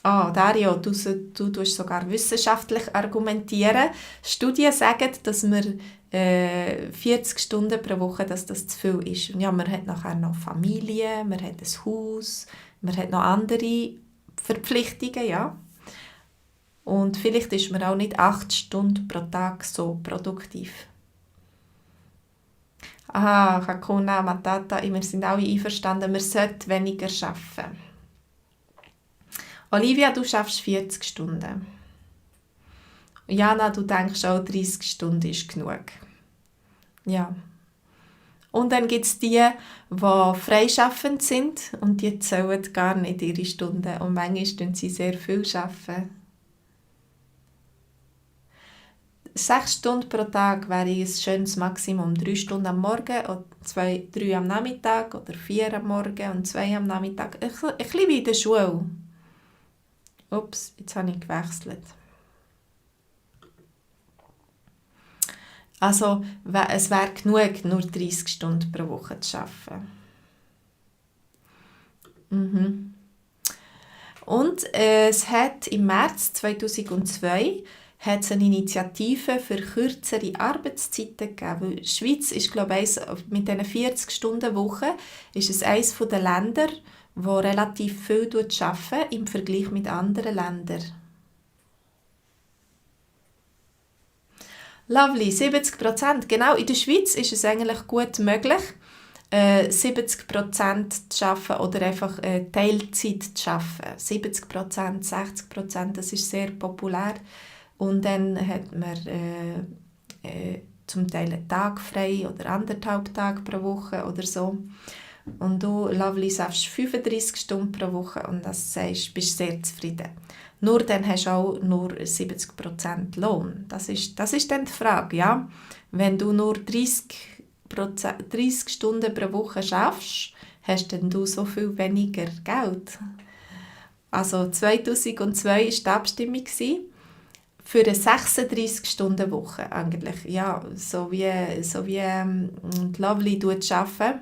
Dario, du tust sogar wissenschaftlich argumentieren. Studien sagen, dass wir 40 Stunden pro Woche, dass das zu viel ist. Und ja, man hat nachher noch Familie, man hat ein Haus, man hat noch andere Verpflichtungen, ja. Und vielleicht ist man auch nicht 8 Stunden pro Tag so produktiv. Hakuna Matata, wir sind alle einverstanden, wir sollten weniger arbeiten. Olivia, du schaffst 40 Stunden. Jana, du denkst auch, 30 Stunden ist genug. Ja. Und dann gibt es die freischaffend sind und die zählen gar nicht ihre Stunden. Und manchmal arbeiten sie sehr viel. 6 Stunden pro Tag wäre ein schönes Maximum. 3 Stunden am Morgen, oder 3 am Nachmittag oder 4 am Morgen und 2 am Nachmittag. Ein bisschen wie in der Schule. Ups, jetzt habe ich gewechselt. Also, es wäre genug, nur 30 Stunden pro Woche zu arbeiten. Und es hat im März 2002 hat es eine Initiative für kürzere Arbeitszeiten gegeben. Weil die Schweiz ist, glaube ich, mit diesen 40-Stunden-Wochen ist es eines der Länder, wo relativ viel arbeiten im Vergleich mit anderen Ländern. Lovely, 70%. Genau, in der Schweiz ist es eigentlich gut möglich, 70% zu arbeiten oder einfach Teilzeit zu arbeiten. 70%, 60%, das ist sehr populär. Und dann hat man zum Teil einen Tag frei oder 1,5 Tage pro Woche oder so. Und du, Lovely, schaffst 35 Stunden pro Woche und das sagst, bist sehr zufrieden. Nur dann hast du auch nur 70% Lohn. Das ist dann die Frage, ja. Wenn du nur 30 Stunden pro Woche schaffst, hast dann du so viel weniger Geld. Also 2002 war die Abstimmung für eine 36-Stunden-Woche eigentlich. Ja, so wie Lovely arbeitet.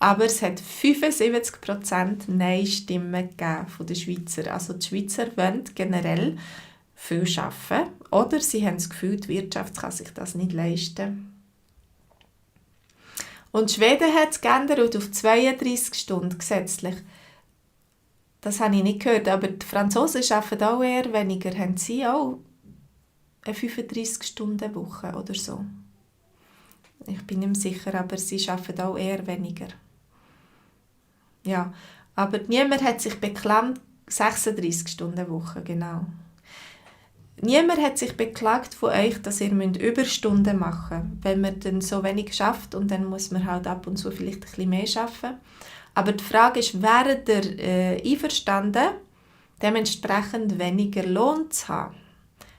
Aber es hat 75% Nein-Stimmen gegeben von den Schweizer. Also die Schweizer wollen generell viel arbeiten. Oder sie haben das Gefühl, die Wirtschaft kann sich das nicht leisten. Und Schweden hat es geändert auf 32 Stunden gesetzlich. Das habe ich nicht gehört, aber die Franzosen arbeiten auch eher weniger. Haben sie auch eine 35-Stunden-Woche oder so? Ich bin nicht sicher, aber sie arbeiten auch eher weniger. Ja, aber niemand hat sich beklagt, 36-Stunden-Woche, genau. Niemand hat sich beklagt von euch, dass ihr Überstunden machen müsst, wenn man dann so wenig schafft und dann muss man halt ab und zu vielleicht ein bisschen mehr arbeiten. Aber die Frage ist, wäre ihr einverstanden, dementsprechend weniger Lohn zu haben?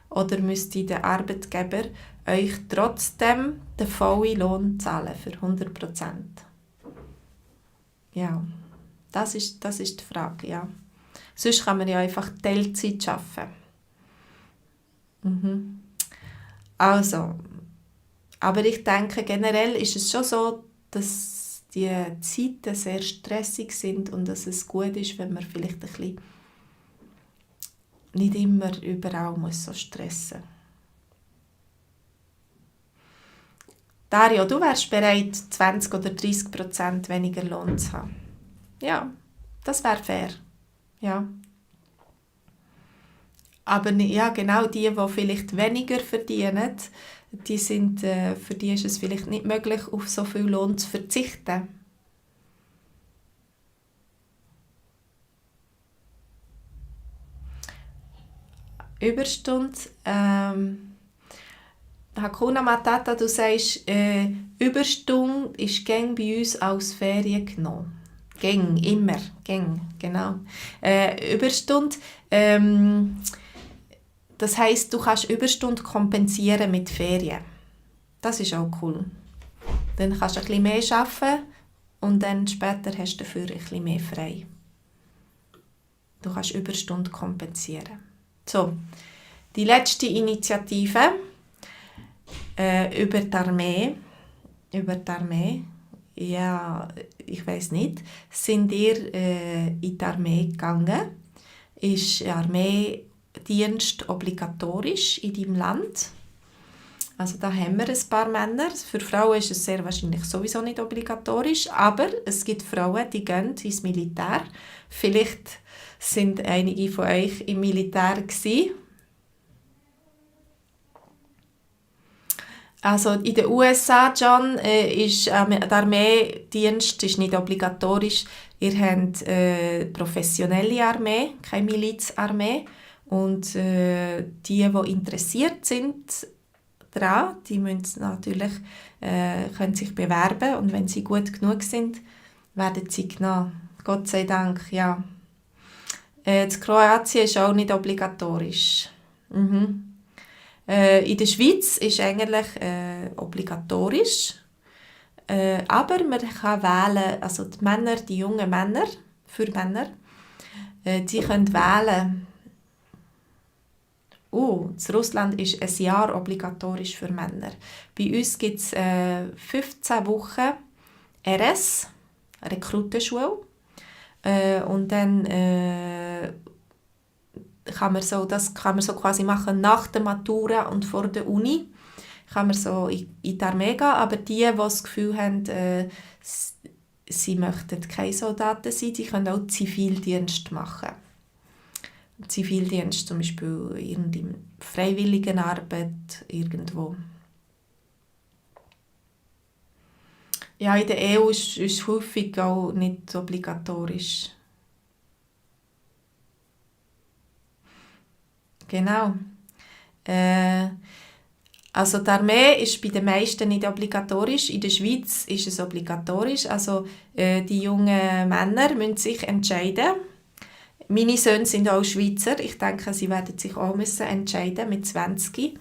Oder müsste der Arbeitgeber euch trotzdem den vollen Lohn zahlen für 100%? Ja, das ist die Frage, ja. Sonst kann man ja einfach Teilzeit arbeiten. Also, aber ich denke, generell ist es schon so, dass die Zeiten sehr stressig sind und dass es gut ist, wenn man vielleicht ein bisschen nicht immer überall muss so stressen. Dario, du wärst bereit, 20 oder 30% weniger Lohn zu haben. Ja, das wäre fair. Ja. Aber ja, genau die vielleicht weniger verdienen, für die ist es vielleicht nicht möglich, auf so viel Lohn zu verzichten. Überstunde. Hakuna Matata, du sagst, Überstunde ist gäng bei uns als Ferien genommen. Gäng, immer, gäng, genau. Überstunde, das heisst, du kannst Überstunde kompensieren mit Ferien. Das ist auch cool. Dann kannst du ein bisschen mehr arbeiten und dann später hast du dafür ein bisschen mehr frei. Du kannst Überstunde kompensieren. So, die letzte Initiative über die Armee. Über die Armee. Ja, ich weiss nicht. Sind ihr in die Armee gegangen? Ist Armeedienst obligatorisch in deinem Land? Also da haben wir ein paar Männer. Für Frauen ist es sehr wahrscheinlich sowieso nicht obligatorisch, aber es gibt Frauen, die gehen ins Militär. Vielleicht sind einige von euch im Militär gewesen. Also in den USA, John, ist der Armeedienst ist nicht obligatorisch. Ihr habt professionelle Armee, keine Milizarmee. Und die interessiert sind daran, die müssen natürlich, können sich bewerben. Und wenn sie gut genug sind, werden sie genommen. Gott sei Dank, ja. Das Kroatien ist auch nicht obligatorisch. In der Schweiz ist eigentlich obligatorisch, aber man kann wählen, also die Männer, die jungen Männer, für Männer, die können wählen. In Russland ist ein Jahr obligatorisch für Männer. Bei uns gibt es 15 Wochen RS, Rekrutenschule, und dann das kann man so quasi machen nach der Matura und vor der Uni. Kann man so in die Armee gehen, aber die das Gefühl haben, sie möchten keine Soldaten sein, die können auch Zivildienst machen. Zivildienst zum Beispiel in Freiwilligenarbeit irgendwo. Ja, in der EU ist es häufig auch nicht obligatorisch. Genau. Also die Armee ist bei den meisten nicht obligatorisch. In der Schweiz ist es obligatorisch. Also die jungen Männer müssen sich entscheiden. Meine Söhne sind auch Schweizer. Ich denke, sie werden sich auch entscheiden mit 20,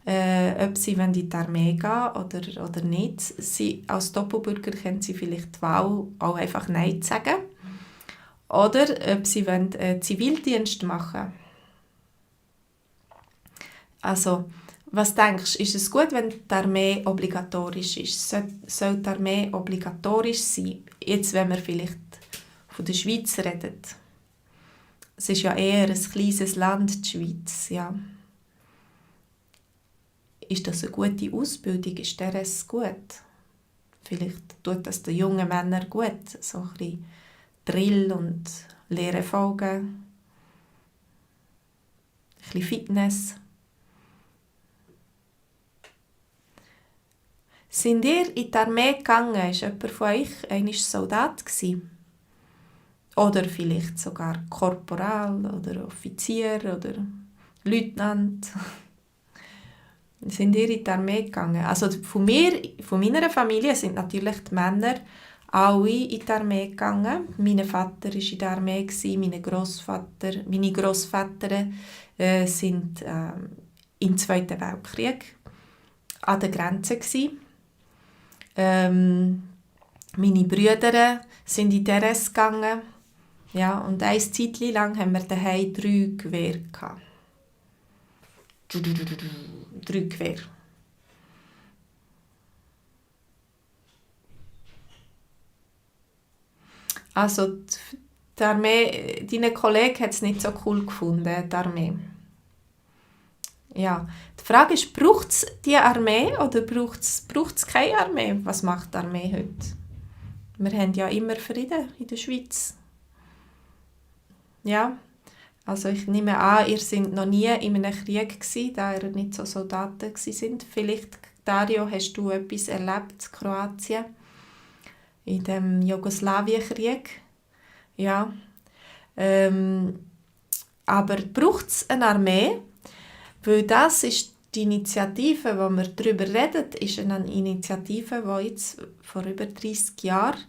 ob sie in die Armee gehen oder nicht. Als Doppelbürger können sie vielleicht die Wahl auch einfach Nein sagen. Oder ob sie Zivildienst machen wollen. Also, was denkst du, ist es gut, wenn die Armee obligatorisch ist? Soll die Armee obligatorisch sein? Jetzt, wenn wir vielleicht von der Schweiz reden. Es ist ja eher ein kleines Land, die Schweiz. Ja. Ist das eine gute Ausbildung? Ist das gut? Vielleicht tut das den jungen Männern gut. So ein bisschen Drill und Lehre folgen. Ein bisschen Fitness. Sind ihr in die Armee gegangen? War jemand von euch einmal Soldat? Oder vielleicht sogar Korporal oder Offizier oder Leutnant? Sind ihr in die Armee gegangen? Also von meiner Familie sind natürlich die Männer alle in die Armee gegangen. Mein Vater war in der Armee, meine Grossväter sind im Zweiten Weltkrieg an der Grenze gsi. Meine Brüder sind in die RS gegangen. Ja, und eine Zeit lang haben wir daheim 3 Gewehre gehabt. 3 Gewehre. Also die Armee, deine Kollege hat es nicht so cool gefunden, die Armee. Ja, die Frage ist, braucht es die Armee oder braucht es keine Armee? Was macht die Armee heute? Wir haben ja immer Frieden in der Schweiz. Ja, Also ich nehme an, ihr seid noch nie in einem Krieg gewesen, da ihr nicht so Soldaten sind. Vielleicht, Dario, hast du etwas erlebt in Kroatien, in dem Jugoslawienkrieg? Ja. Aber braucht es eine Armee? Weil das ist die Initiative, die wir darüber reden, ist eine Initiative, die jetzt vor über 30 Jahren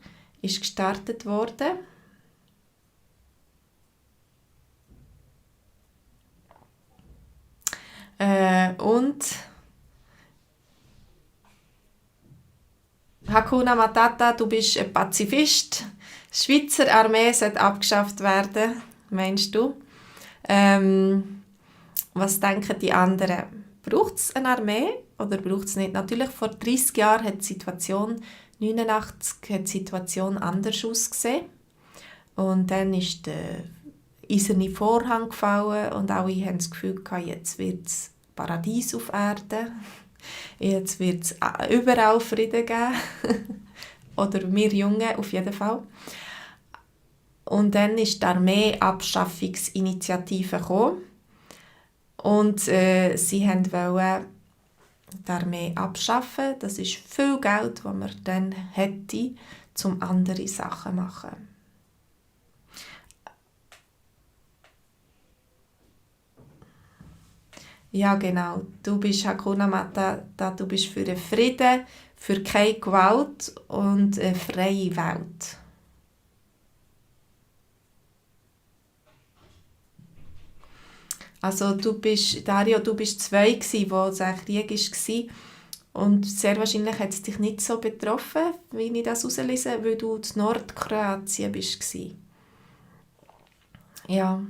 ist gestartet wurde. Und Hakuna Matata, du bist ein Pazifist. Die Schweizer Armee sollte abgeschafft werden, meinst du? Was denken die anderen? Braucht es eine Armee oder braucht es nicht? Natürlich, vor 30 Jahren hat die Situation, 1989 hat die Situation anders ausgesehen. Und dann ist der eiserne Vorhang gefallen und alle haben das Gefühl gehabt, jetzt wird es Paradies auf Erden. Jetzt wird es überall Frieden geben. Oder wir Jungen auf jeden Fall. Und dann ist die Armee-Abschaffungsinitiative gekommen. Und sie wollten die Armee abschaffen. Das ist viel Geld, das man dann hätte, um andere Sachen zu machen. Ja, genau. Du bist Hakuna Matata, du bist für den Frieden, für keine Gewalt und eine freie Welt. Also Dario, du bist 2 gsi, wo der Krieg war. Und sehr wahrscheinlich hat es dich nicht so betroffen, wie ich das herauslese, weil du in Nordkroatien warst. Ja.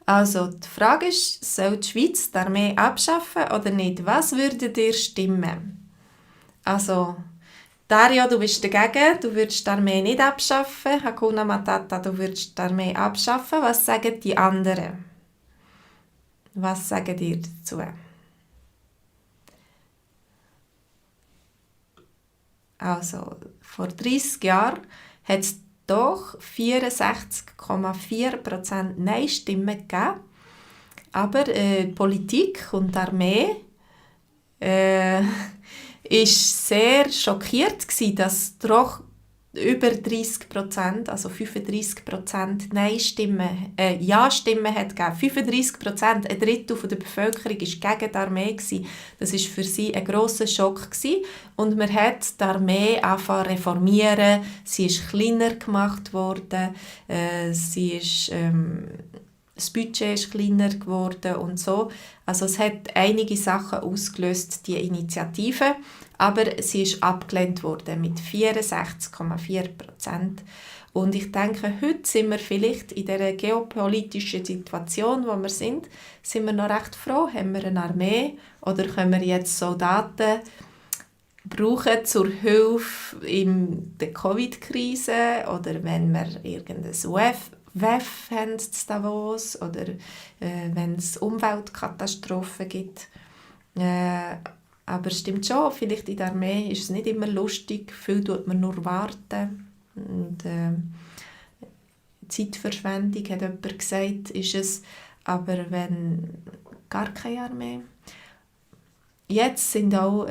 Also, die Frage ist, soll die Schweiz die Armee abschaffen oder nicht? Was würde dir stimmen? Also, Dario, du bist dagegen, du würdest die Armee nicht abschaffen. Hakuna Matata, du würdest die Armee abschaffen. Was sagen die anderen? Was sagen ihr dazu? Also, vor 30 Jahren hat es doch 64,4% Nein-Stimmen gegeben. Aber die Politik und die Armee ist sehr schockiert gewesen, dass doch über 30%, also 35% Nein-Stimmen, Ja-Stimmen hat gegeben. 35%, ein Drittel der Bevölkerung war gegen die Armee gewesen. Das war für sie ein grosser Schock gewesen. Und man hat die Armee angefangen zu reformieren. Sie ist kleiner gemacht worden. Das Budget ist kleiner geworden und so. Also es hat einige Sachen ausgelöst, die Initiative, aber sie ist abgelehnt worden mit 64,4%. Und ich denke, heute sind wir vielleicht in dieser geopolitischen Situation, wo wir sind wir noch recht froh, haben wir eine Armee oder können wir jetzt Soldaten brauchen zur Hilfe in der Covid-Krise oder wenn wir irgendein WEF haben in Davos oder wenn es Umweltkatastrophen gibt. Aber es stimmt schon, vielleicht in der Armee ist es nicht immer lustig, viel tut man nur warten. Und, Zeitverschwendung, hat jemand gesagt, ist es. Aber wenn gar keine Armee. Jetzt sind auch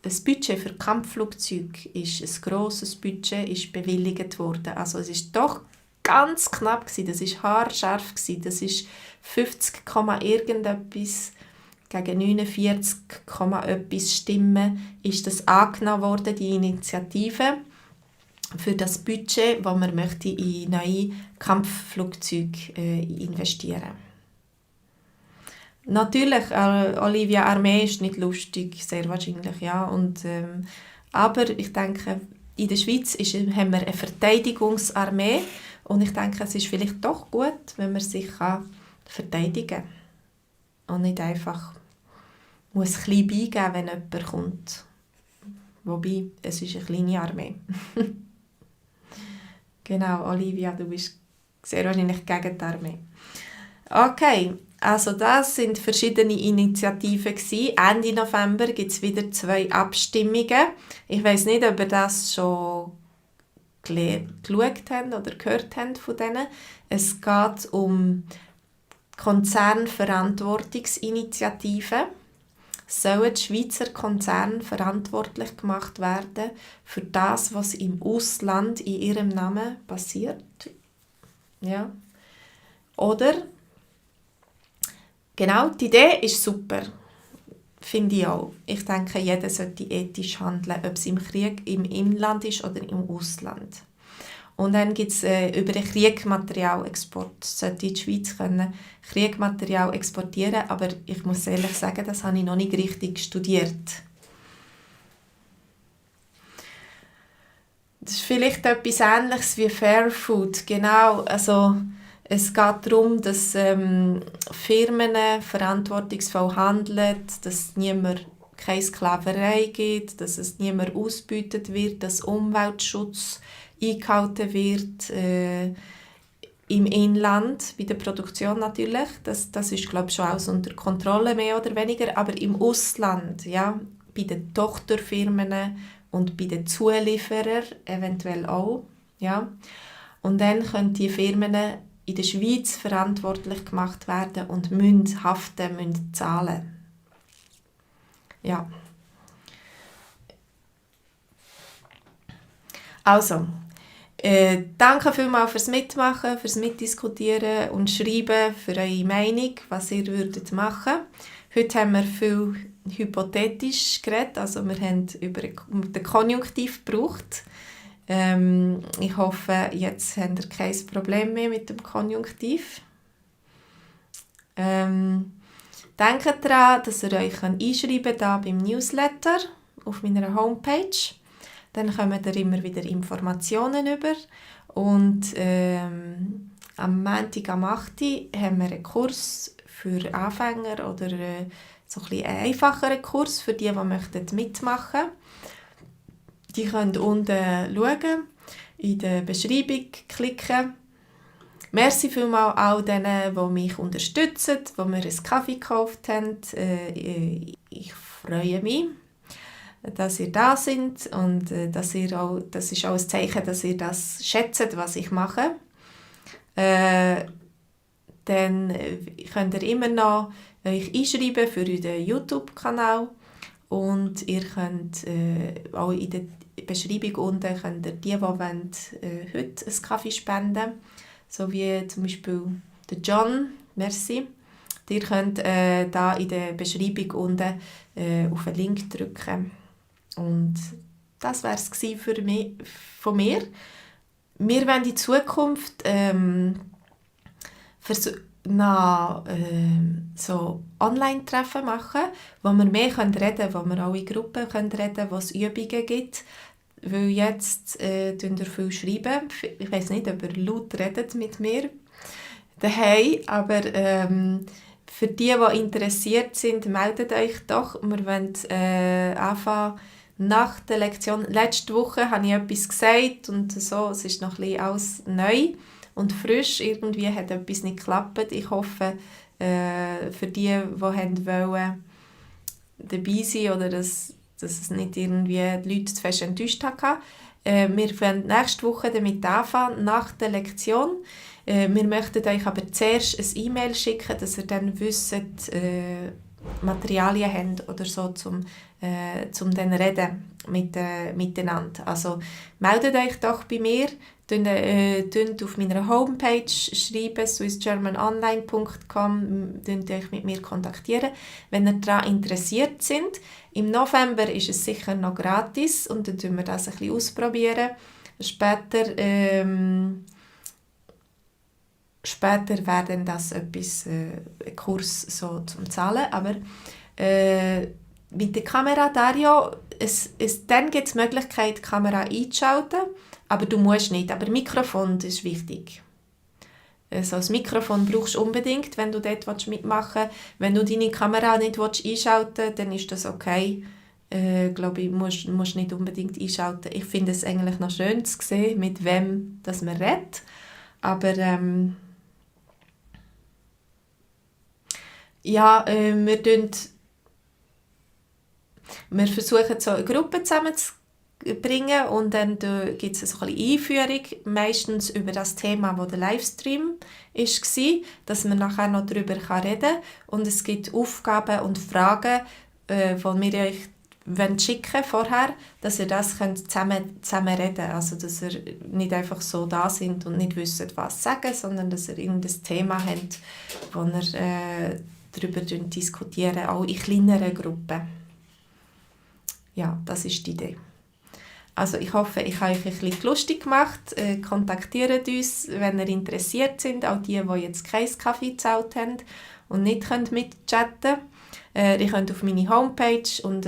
das Budget für Kampfflugzeuge ist ein grosses Budget, ist bewilligt worden. Also es ist doch ganz knapp gewesen. Das ist haarscharf gewesen. Das ist 50, irgendetwas gegen 49, etwas Stimmen ist das angenommen worden, die Initiative für das Budget, das man möchte in neue Kampfflugzeuge investieren. Natürlich, Olivia, Armee ist nicht lustig, sehr wahrscheinlich, ja. Und, aber ich denke, in der Schweiz haben wir eine Verteidigungsarmee und ich denke, es ist vielleicht doch gut, wenn man sich verteidigen kann und nicht einfach muss ein bisschen beigeben, wenn jemand kommt. Wobei, es ist eine kleine Armee. Genau, Olivia, du bist sehr wahrscheinlich gegen die Armee. Okay, also das sind verschiedene Initiativen gewesen. Ende November gibt es wieder 2 Abstimmungen. Ich weiss nicht, ob ihr das schon geschaut haben oder gehört haben von denen. Es geht um Konzernverantwortungsinitiative. Sollen die Schweizer Konzerne verantwortlich gemacht werden für das, was im Ausland in ihrem Namen passiert? Ja. Oder, genau, die Idee ist super. Finde ich auch. Ich denke, jeder sollte ethisch handeln, ob es im Krieg im Inland ist oder im Ausland. Und dann gibt es über den Kriegmaterialexport. Sollte die Schweiz können Kriegmaterial exportieren, aber ich muss ehrlich sagen, das habe ich noch nicht richtig studiert. Das ist vielleicht etwas Ähnliches wie Fair Food. Genau, also es geht darum, dass Firmen verantwortungsvoll handeln, dass niemand keine Sklaverei gibt, dass es niemand ausgebeutet wird, dass Umweltschutz eingehalten wird im Inland, bei der Produktion natürlich. Das ist, glaube ich, schon alles unter Kontrolle, mehr oder weniger. Aber im Ausland, ja, bei den Tochterfirmen und bei den Zulieferern eventuell auch. Ja. Und dann können die Firmen in der Schweiz verantwortlich gemacht werden und müssen haften, müssen zahlen. Ja. Also, danke vielmals fürs Mitmachen, fürs Mitdiskutieren und Schreiben, für eure Meinung, was ihr würdet machen. Heute haben wir viel hypothetisch geredet, also wir haben über den Konjunktiv gebraucht. Ich hoffe, jetzt habt ihr kein Problem mehr mit dem Konjunktiv. Denkt daran, dass ihr euch einschreiben könnt beim Newsletter auf meiner Homepage. Dann kommen ihr immer wieder Informationen über. Und am Montag am 8. haben wir einen Kurs für Anfänger oder so ein bisschen einen einfacheren Kurs für die mitmachen möchten. Die können unten schauen, in der Beschreibung klicken. Merci vielmals all denen, die mich unterstützen, die mir einen Kaffee gekauft haben. Ich freue mich, dass ihr da seid und das ist auch ein Zeichen, dass ihr das schätzt, was ich mache. Dann könnt ihr immer noch euch einschreiben für euren YouTube-Kanal und ihr könnt auch in der Beschreibung unten könnt ihr die wollen, heute einen Kaffee spenden, so wie zum Beispiel der John, merci. Ihr könnt da in der Beschreibung unten auf den Link drücken. Und das war es von mir. Wir wollen in Zukunft so Online-Treffen machen, wo wir mehr reden können, wo wir auch in Gruppen reden können, wo es Übungen gibt. Weil jetzt schreiben ihr viel. Ich weiss nicht, ob ihr laut redet mit mir daheim, aber für die interessiert sind, meldet euch doch. Wir wollen anfangen nach der Lektion. Letzte Woche habe ich etwas gesagt und so, es ist noch ein bisschen alles neu und frisch. Irgendwie hat etwas nicht geklappt. Ich hoffe, für die wollen dabei sein oder dass es nicht irgendwie die Leute zu fest enttäuscht hat. Wir werden nächste Woche damit anfangen, nach der Lektion. Wir möchten euch aber zuerst ein E-Mail schicken, dass ihr dann wisst, Materialien habt oder so, zum dann reden miteinander. Also meldet euch doch bei mir, schreibt auf meiner Homepage, schreiben swissgermanonline.com, euch mit mir kontaktieren, wenn ihr daran interessiert sind. Im November ist es sicher noch gratis und dann tun wir das ein bisschen ausprobieren. Später wäre das etwas, ein Kurs so zum Zahlen, aber mit der Kamera, Dario, dann gibt es die Möglichkeit, die Kamera einzuschalten, aber du musst nicht. Aber Mikrofon, das ist wichtig. Also das Mikrofon brauchst du unbedingt, wenn du dort mitmachen willst. Wenn du deine Kamera nicht einschalten willst, dann ist das okay. Glaube ich, musst nicht unbedingt einschalten. Ich finde es eigentlich noch schön zu sehen, mit wem das man redet. Aber ja, wir versuchen so eine Gruppe zusammen zu bringen und dann gibt es so ein bisschen Einführung, meistens über das Thema, wo der Livestream war, dass man nachher noch darüber reden kann. Und es gibt Aufgaben und Fragen, die wir euch schicken vorher, dass ihr das zusammen reden könnt. Also, dass ihr nicht einfach so da sind und nicht wisst, was sagen, sondern dass ihr irgendein Thema habt, wo ihr darüber diskutieren, auch in kleineren Gruppen. Ja, das ist die Idee. Also ich hoffe, ich habe euch ein bisschen lustig gemacht. Kontaktiert uns, wenn ihr interessiert sind, auch die jetzt keinen Kaffee gezahlt haben und nicht mitchatten können. Ihr könnt auf meine Homepage und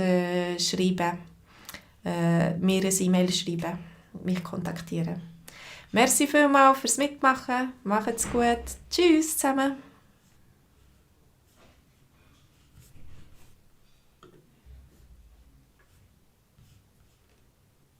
schreiben, mir ein E-Mail schreiben, mich kontaktieren. Merci vielmals fürs Mitmachen. Macht's gut. Tschüss zusammen.